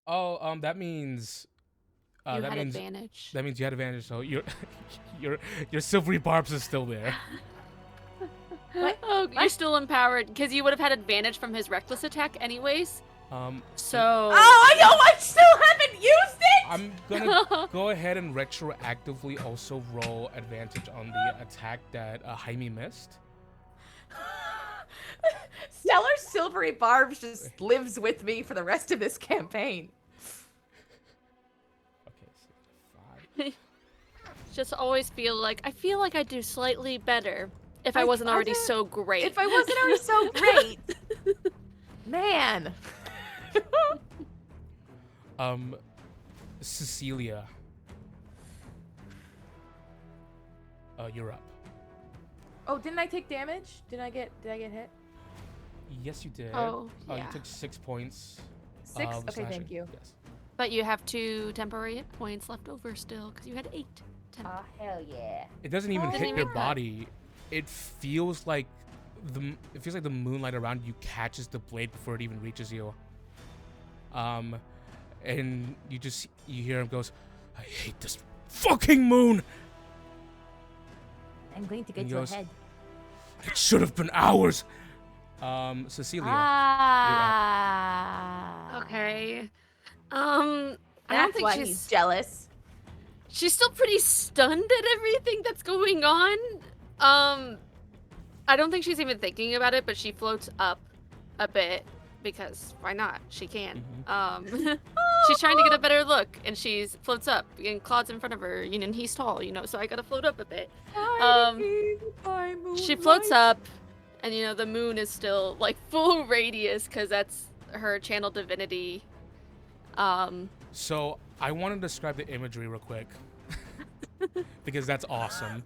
Oh, that means... You that had means advantage. That means you had advantage, so your silvery barbs is still there. What? Oh, you're still empowered because you would have had advantage from his reckless attack anyways. So. I still haven't used it! I'm gonna go ahead and retroactively also roll advantage on the attack that Jaime missed. Stellar's silvery barbs just lives with me for the rest of this campaign. Okay, so 5. Just always feel like I'd do slightly better if I wasn't already so great. If I wasn't already so great. Man. Cecilia, you're up. Oh, didn't I take damage? Did I get hit? Yes, you did. Oh, You yeah. took 6 points. 6? of Okay, slashing. thank you. Yes. But you have 2 temporary hit points left over still, because you had 8. Hell yeah. It doesn't even Oh. hit your Hurt. body. It feels like the moonlight around you catches the blade before it even reaches you. And you hear him goes, "I hate this fucking moon. I'm going to And get he your goes, head. It should have been ours." Cecilia, Okay. I don't That's think why she's he's jealous. she's still pretty stunned at everything that's going on. I don't think she's even thinking about it, but she floats up a bit because why not? She can. She's trying to get a better look, and she floats up, and Claude's in front of her, and he's tall, so I gotta float up a bit. She floats up, and the moon is still like full radius because that's her channel divinity. So I want to describe the imagery real quick because that's awesome.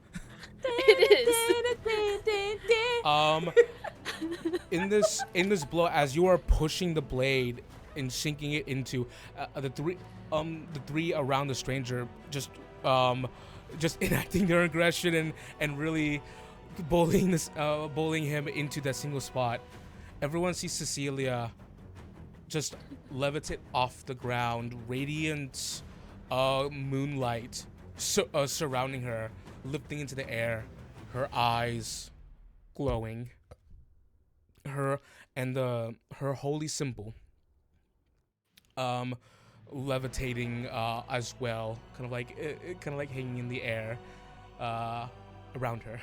It is. In this blow, as you are pushing the blade and sinking it into the three around the stranger, just enacting their aggression and really bullying him into that single spot. Everyone sees Cecilia just levitate off the ground, radiant moonlight surrounding her, lifting into the air, her eyes glowing, her holy symbol levitating as well, kind of like hanging in the air around her.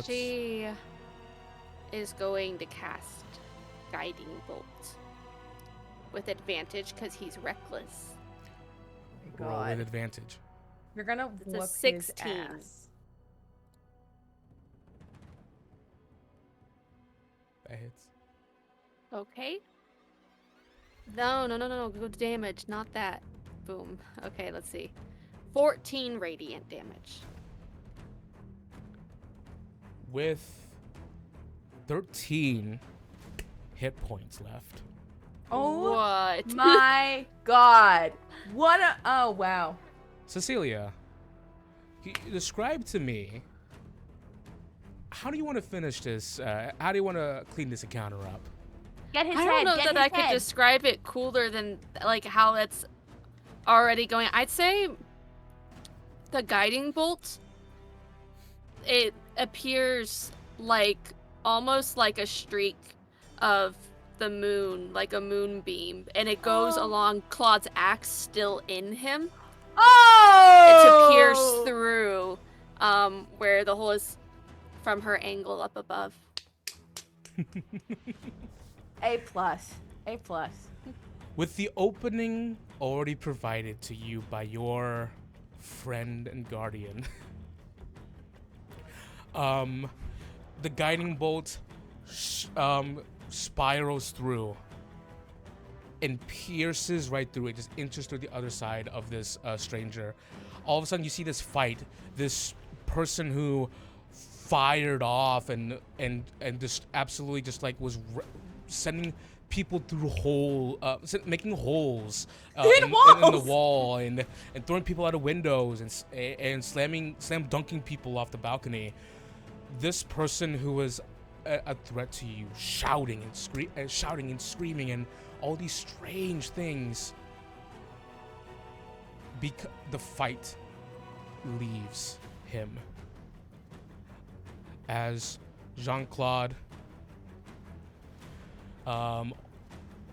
She is going to cast Guiding Bolt with advantage because he's reckless. Roll with advantage. You're gonna It's a whoop 16. his ass. That hits. Okay. No. Go to damage, not that. Boom. Okay, let's see. 14 radiant damage. With 13 hit points left. Oh What? my god. What a... Oh, wow. Cecilia, describe to me, how do you want to finish this? How do you want to clean this encounter up? Get his I head. don't know get that his I could head. describe it cooler than like how it's already going. I'd say the guiding bolt, it appears like almost like a streak of the moon, like a moonbeam, and it goes along Claude's axe still in him. Oh! To pierce through where the hole is from her angle up above. A plus. A plus. With the opening already provided to you by your friend and guardian, the guiding bolt spirals through and pierces right through it, just inches through the other side of this stranger. All of a sudden, you see this fight. This person who fired off and just absolutely just like was sending people through making holes in the wall and throwing people out of windows and slam dunking people off the balcony. This person who was a threat to you, shouting and screaming and all these strange things. The fight leaves him as Jean-Claude,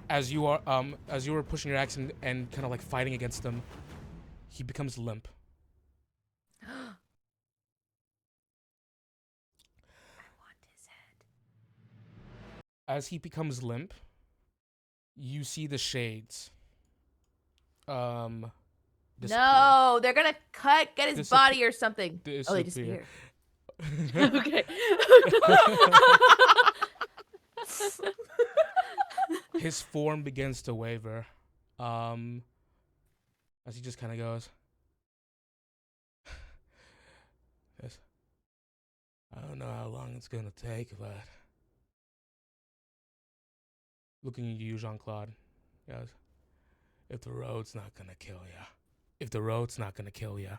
as you were pushing your axe and kind of like fighting against them, he becomes limp. I want his head. As he becomes limp, you see the shades. Disappear. No, they're gonna get his body or something. Oh, they disappear. Okay. his form begins to waver. As he just kind of goes. Yes. I don't know how long it's gonna take, but looking at you, Jean-Claude, goes, if the road's not gonna kill ya,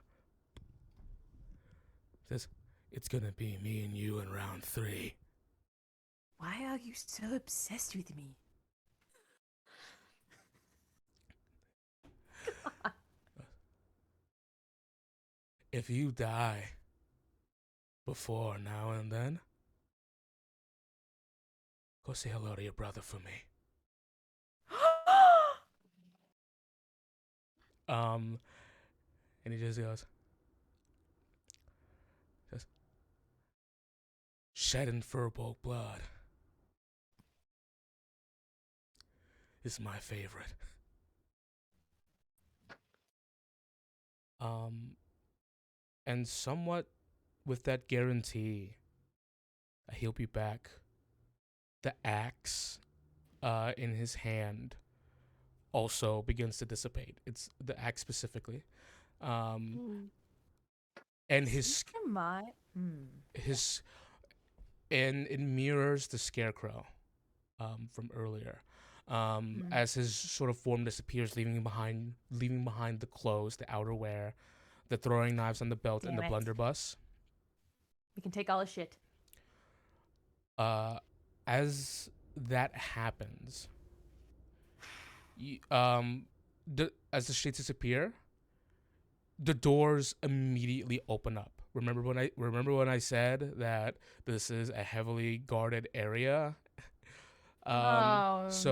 says, it's gonna be me and you in round 3. Why are you so obsessed with me? If you die before now and then, go say hello to your brother for me. And he just goes, shedding Furbolg blood is my favorite. And somewhat with that guarantee, he'll be back. The axe in his hand also begins to dissipate. It's the axe specifically. And his and it mirrors the scarecrow from earlier. As his sort of form disappears, leaving behind the clothes, the outerwear, the throwing knives on the belt, and the blunderbuss. We can take all his shit. As that happens, as the shades disappear, the doors immediately open up. Remember when I said that this is a heavily guarded area? Guards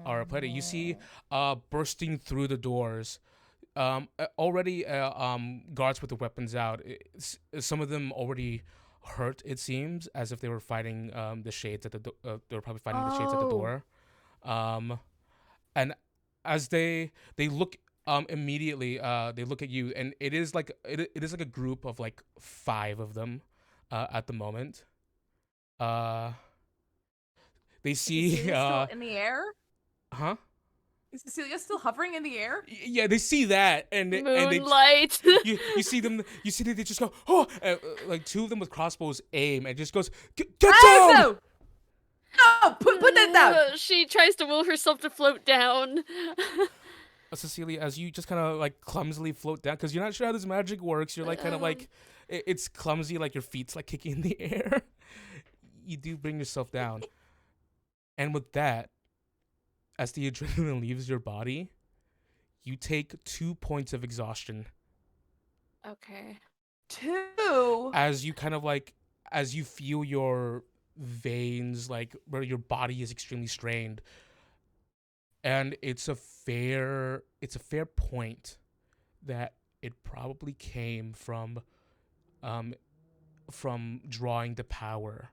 are plenty. You see, bursting through the doors, already guards with the weapons out. Some of them already hurt. It seems as if they were fighting the shades at the they were probably fighting the shades at the door. And as they look immediately, they look at you, and it is like a group of like 5 of them at the moment. They see still in the air. Huh? Is Cecilia still hovering in the air? Yeah, they see that, and moonlight. You see them. You see that they just go, oh, like 2 of them with crossbows aim, and just goes, get down. No, put that down. She tries to will herself to float down. Cecilia, as you just kind of like clumsily float down, because you're not sure how this magic works. You're like kind of like, it's clumsy, like your feet's like kicking in the air. You do bring yourself down, and with that, as the adrenaline leaves your body, you take 2 points of exhaustion. Okay. 2? As you kind of like, as you feel your veins, like where your body is extremely strained. And it's a fair point that it probably came from drawing the power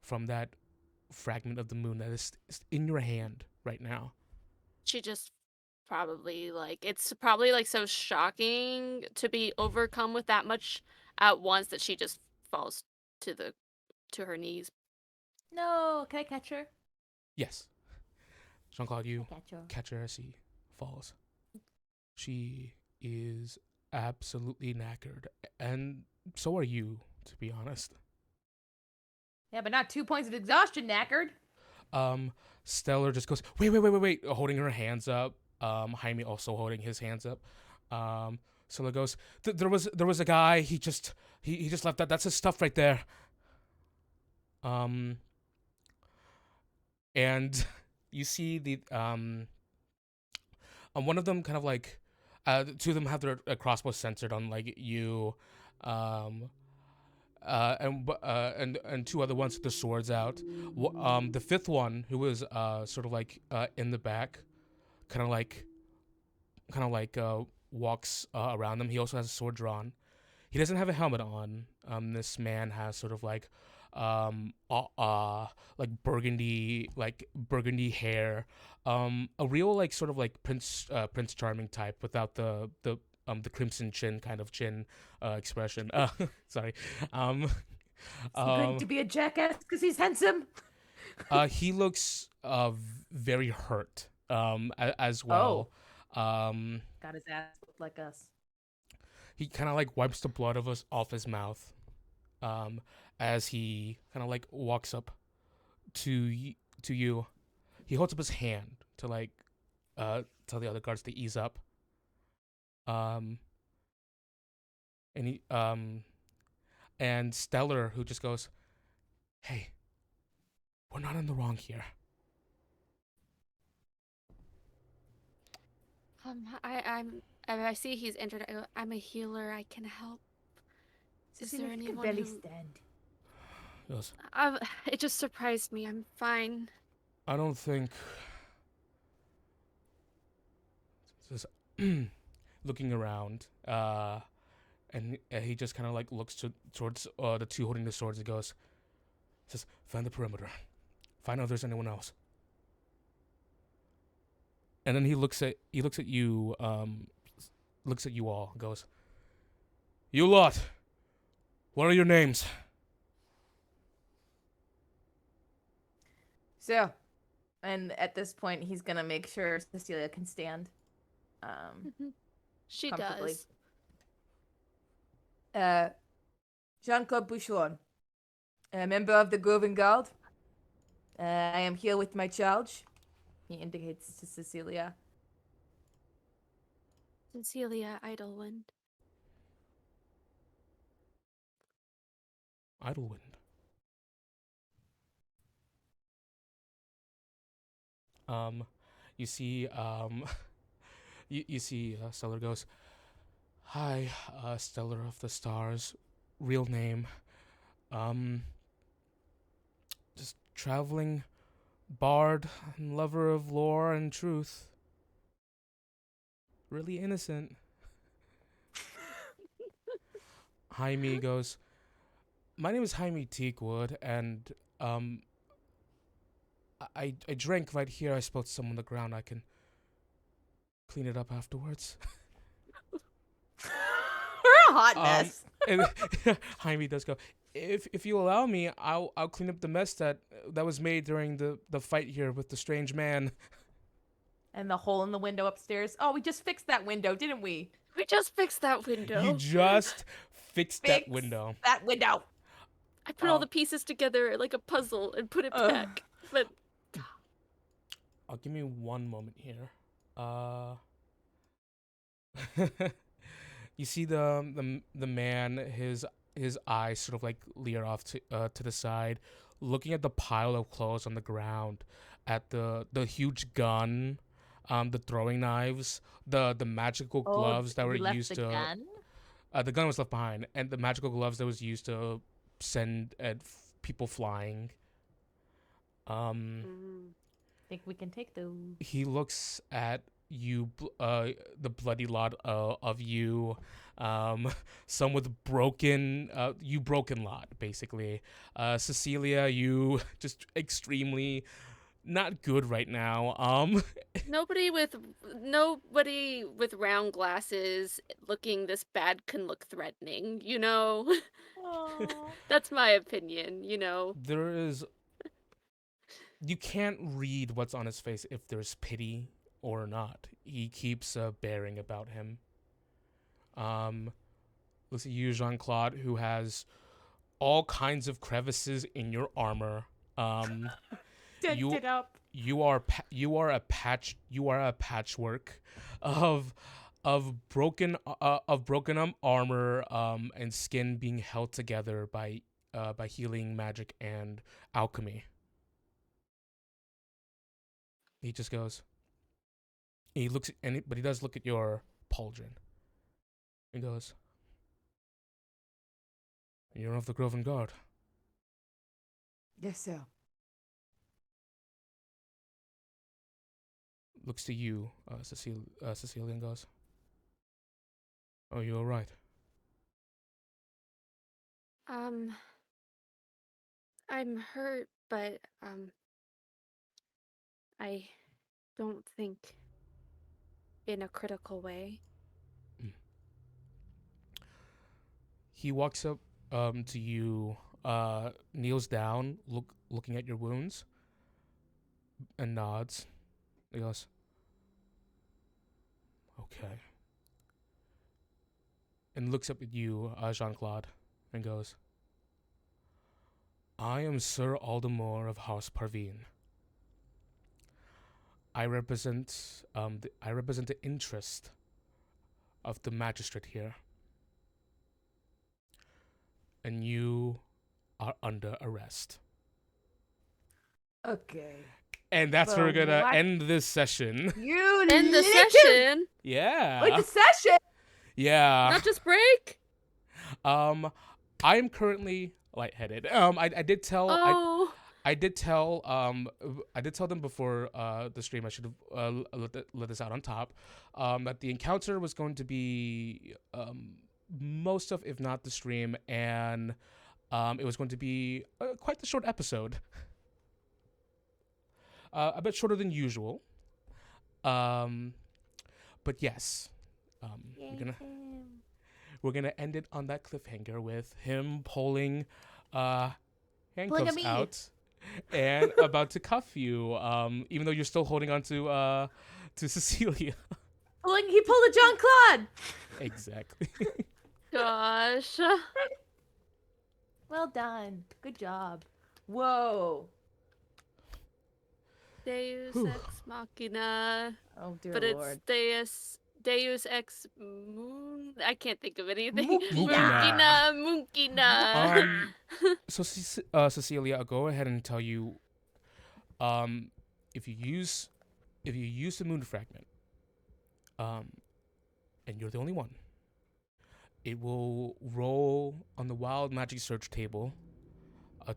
from that fragment of the moon that is in your hand right now. She just probably it's probably like so shocking to be overcome with that much at once that she just falls to her knees. No, can I catch her? Yes. Jean-Claude, you catch her as she falls. She is absolutely knackered, and so are you, to be honest. Yeah, but not 2 points of exhaustion, knackered. Stellar just goes, wait, holding her hands up. Jaime also holding his hands up. Stellar goes, there was a guy, he just left that. That's his stuff right there. And you see the one of them kind of like, 2 of them have their crossbows centered on like you, and 2 other ones with the swords out. The 5th one, who was sort of like in the back, kind of like walks around them. He also has a sword drawn. He doesn't have a helmet on. This man has sort of like burgundy hair, a real like sort of like Prince Charming type without the crimson chin kind of chin expression. Sorry. Is he going to be a jackass because he's handsome? He looks very hurt as well. Got his ass looked like us. He kind of like wipes the blood of us off his mouth as he kind of like walks up to you. He holds up his hand to like tell the other guards to ease up. Um, and he and Stellar, who just goes, "Hey, we're not in the wrong here." I see he's injured. I'm a healer. I can help. Is there You can anyone barely who? stand. He goes, It just surprised me. I'm fine. "I don't think." Says, looking around, and he just kind of like looks towards the two holding the swords and goes, says, "Find the perimeter. Find out if there's anyone else." And then he looks at you, looks at you all, and goes, "You lot, what are your names?" So, and at this point, he's gonna make sure Cecilia can stand. She Comfortably. does. Jean-Claude Bouchon, a member of the Groven Guard. I am here with my charge. He indicates to Cecilia. Cecilia Idlewind. Idlewind. You see, you see, Stellar goes, "Hi, Stellar of the Stars, real name, just traveling bard and lover of lore and truth. Really innocent." Jaime goes, "My name is Jaime Teakwood, and I drank right here. I spilled some on the ground. I can clean it up afterwards." We're a hot mess. And Jaime does go, if you allow me, I'll clean up the mess that was made during the fight here with the strange man." And the hole in the window upstairs. Oh, we just fixed that window, didn't we? We just fixed that window. You just fixed that window. That window. I put all the pieces together like a puzzle and put it back. But Give me one moment here. You see the man, his eyes sort of like leer off to the side, looking at the pile of clothes on the ground, at the huge gun, the throwing knives, the magical gloves that were used to. Gun? The gun was left behind, and the magical gloves that was used to send people flying. Think we can take those. He looks at you, the bloody lot of you, some with broken lot, basically. Cecilia, you just extremely not good right now. nobody with round glasses looking this bad can look threatening, you know? That's my opinion, you know. There is, you can't read what's on his face if there's pity or not. He keeps bearing about him. Looks at you, Jean-Claude, who has all kinds of crevices in your armor. Dented up. You are a patchwork of broken armor and skin being held together by healing magic and alchemy. He just goes. He looks but he does look at your pauldron. He goes, "You're of the Groven Guard." Yes, sir. Looks to you, Cecilia, and goes, "Oh, you all right?" I'm hurt, but I don't think in a critical way. He walks up to you, kneels down, looking at your wounds. and nods. He goes, okay. And looks up at you, Jean-Claude, and goes, I am Sir Aldemore of House Parveen. I represent the interest of the magistrate here. And you are under arrest. Okay. And that's where we're But gonna what? end this session. You End the little- session. Yeah. Wait, the session. Yeah. Not just break. I am currently lightheaded. I did tell Oh. I did tell them before the stream. I should have let this out on top. That the encounter was going to be most of, if not the stream, and it was going to be quite the short episode. A bit shorter than usual. But yes, we're gonna end it on that cliffhanger with him pulling handcuffs me. out and about to cuff you. Even though you're still holding on to Cecilia. He pulled a Jean-Claude. Exactly. Gosh. Well done. Good job. Whoa. Deus Whew. ex machina. Oh dear But Lord. it's Deus ex moon. I can't think of anything. Mukina. Mukina. So Cecilia, I'll go ahead and tell you, if you use the moon fragment, and you're the only one, it will roll on the wild magic search table,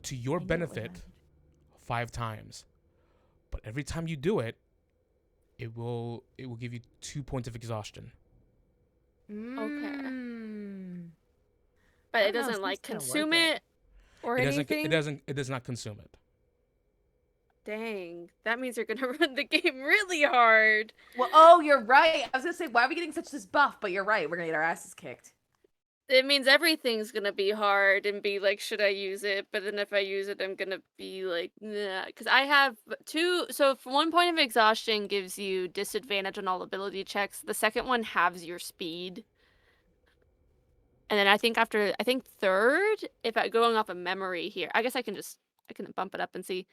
to your I knew it was benefit, magic. 5 times. But every time you do it, it will give you 2 points of exhaustion. Mm. But I it don't know, doesn't like seems kinda consume worth it or It anything. does not consume it. Dang, that means you're gonna run the game really hard. Well, oh, you're right. I was gonna say, why are we getting such this buff? But you're right. We're gonna get our asses kicked. It means everything's gonna be hard and be like, should I use it? But then if I use it, I'm gonna be like, nah. Because I have 2. So if 1 point of exhaustion gives you disadvantage on all ability checks, the second one halves your speed. And then I think third, if I'm going off of memory here, I guess I can bump it up and see.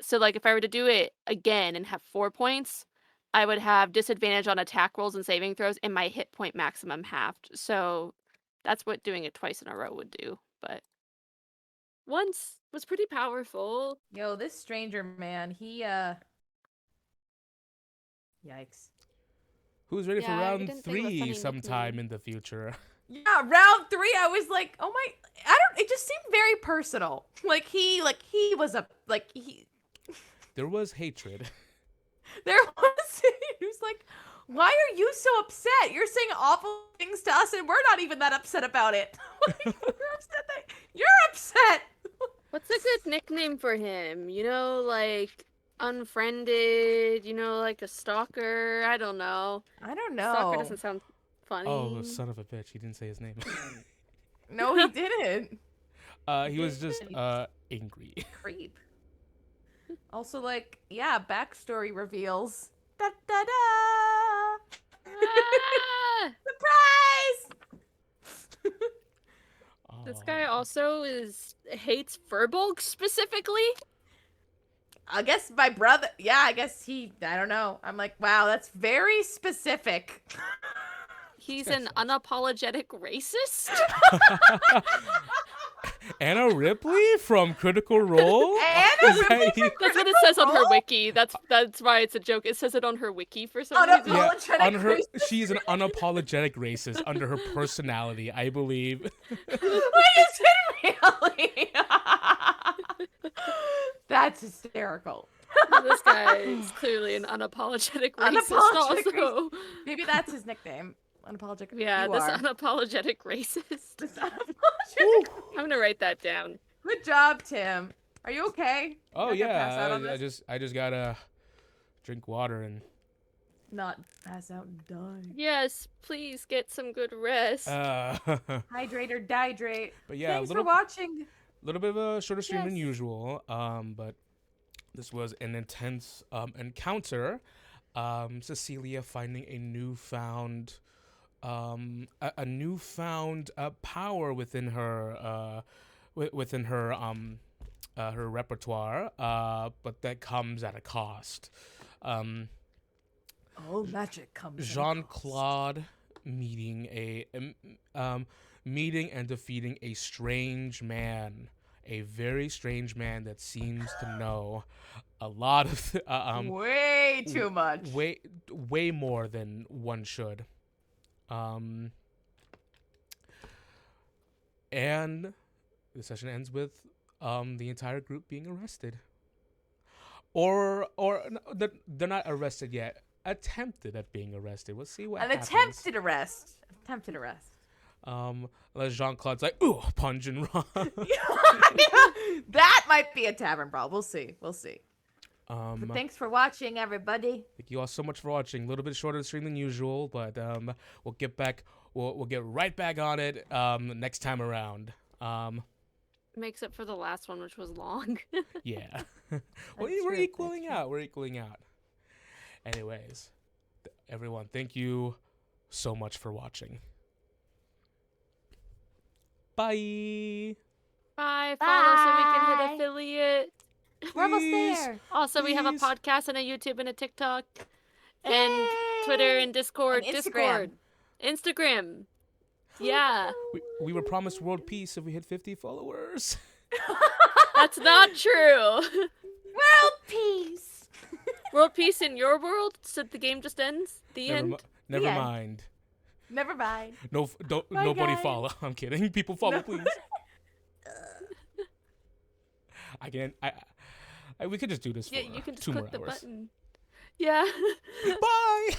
So like if I were to do it again and have 4 points, I would have disadvantage on attack rolls and saving throws and my hit point maximum halved. So that's what doing it twice in a row would do. But once was pretty powerful. Yo, this stranger man, he yikes. Who's ready for Yeah, I round didn't think of a 3 funny sometime nickname. in the future? Yeah, round 3, I was like, oh my, it just seemed very personal. He There was hatred. there was, he was like, why are you so upset? You're saying awful things to us and we're not even that upset about it. You're upset. What's a good nickname for him? Like unfriended, like a stalker. I don't know. I don't Stalker know. doesn't sound funny. Oh, son of a bitch! He didn't say his name. No, he didn't. He was just angry. Creep. Also, backstory reveals. Da da da! Ah! Surprise! This guy also hates Furbolg specifically. I guess my brother. Yeah, I guess he. I don't know. I'm like, wow, that's very specific. He's an unapologetic racist. Anna Ripley from Critical Role. Anna Is that Ripley you? from That's what it says on her wiki. That's why it's a joke. It says it on her wiki for some reason. Yeah, Unapologetic on her, racist. she's an unapologetic racist under her personality, I believe. Wait, is it really? That's hysterical. This guy is clearly an unapologetic racist. Unapologetic Also, Maybe that's his nickname. Unapologetic. yeah, You this are. unapologetic racist. This unapologetic. I'm gonna write that down. Good job, Tim. Are you okay? Oh You're not gonna pass out yeah, on this? I just gotta drink water and. Not pass out and die. Yes, please get some good rest. Hydrate or dihydrate. But yeah, Thanks a for watching. little bit of a shorter stream than Yes. usual. But This was an intense encounter. Cecilia finding a newfound power within her her repertoire, but that comes at a cost. All magic comes. Jean-Claude meeting meeting and defeating a strange man, a very strange man that seems to know a lot of way too much, way more than one should. And the session ends with the entire group being arrested. Or no, they're not arrested yet. Attempted at being arrested. We'll see what happens. Attempted arrest. Unless Jean-Claude's like, ooh, punch and run. That might be a tavern brawl. We'll see. But thanks for watching, everybody. Thank you all so much for watching. A little bit shorter stream than usual, but we'll get back. We'll get right back on it next time around. Makes up for the last one, which was long. Yeah. We're equaling out. Anyways, everyone, thank you so much for watching. Bye. Bye. Follow so we can hit affiliate. We're almost there. Also, we have a podcast and a YouTube and a TikTok and Twitter and Discord. And Instagram. Instagram. Yeah. We were promised world peace if we hit 50 followers. That's not true. World peace. World peace in your world? So the game just ends? The end? Never mind. Never mind. No, don't. Bye, nobody guys. follow. I'm kidding. People follow, please. We could just do this for Yeah, you can just 2 more click the hours. button. Yeah. Bye.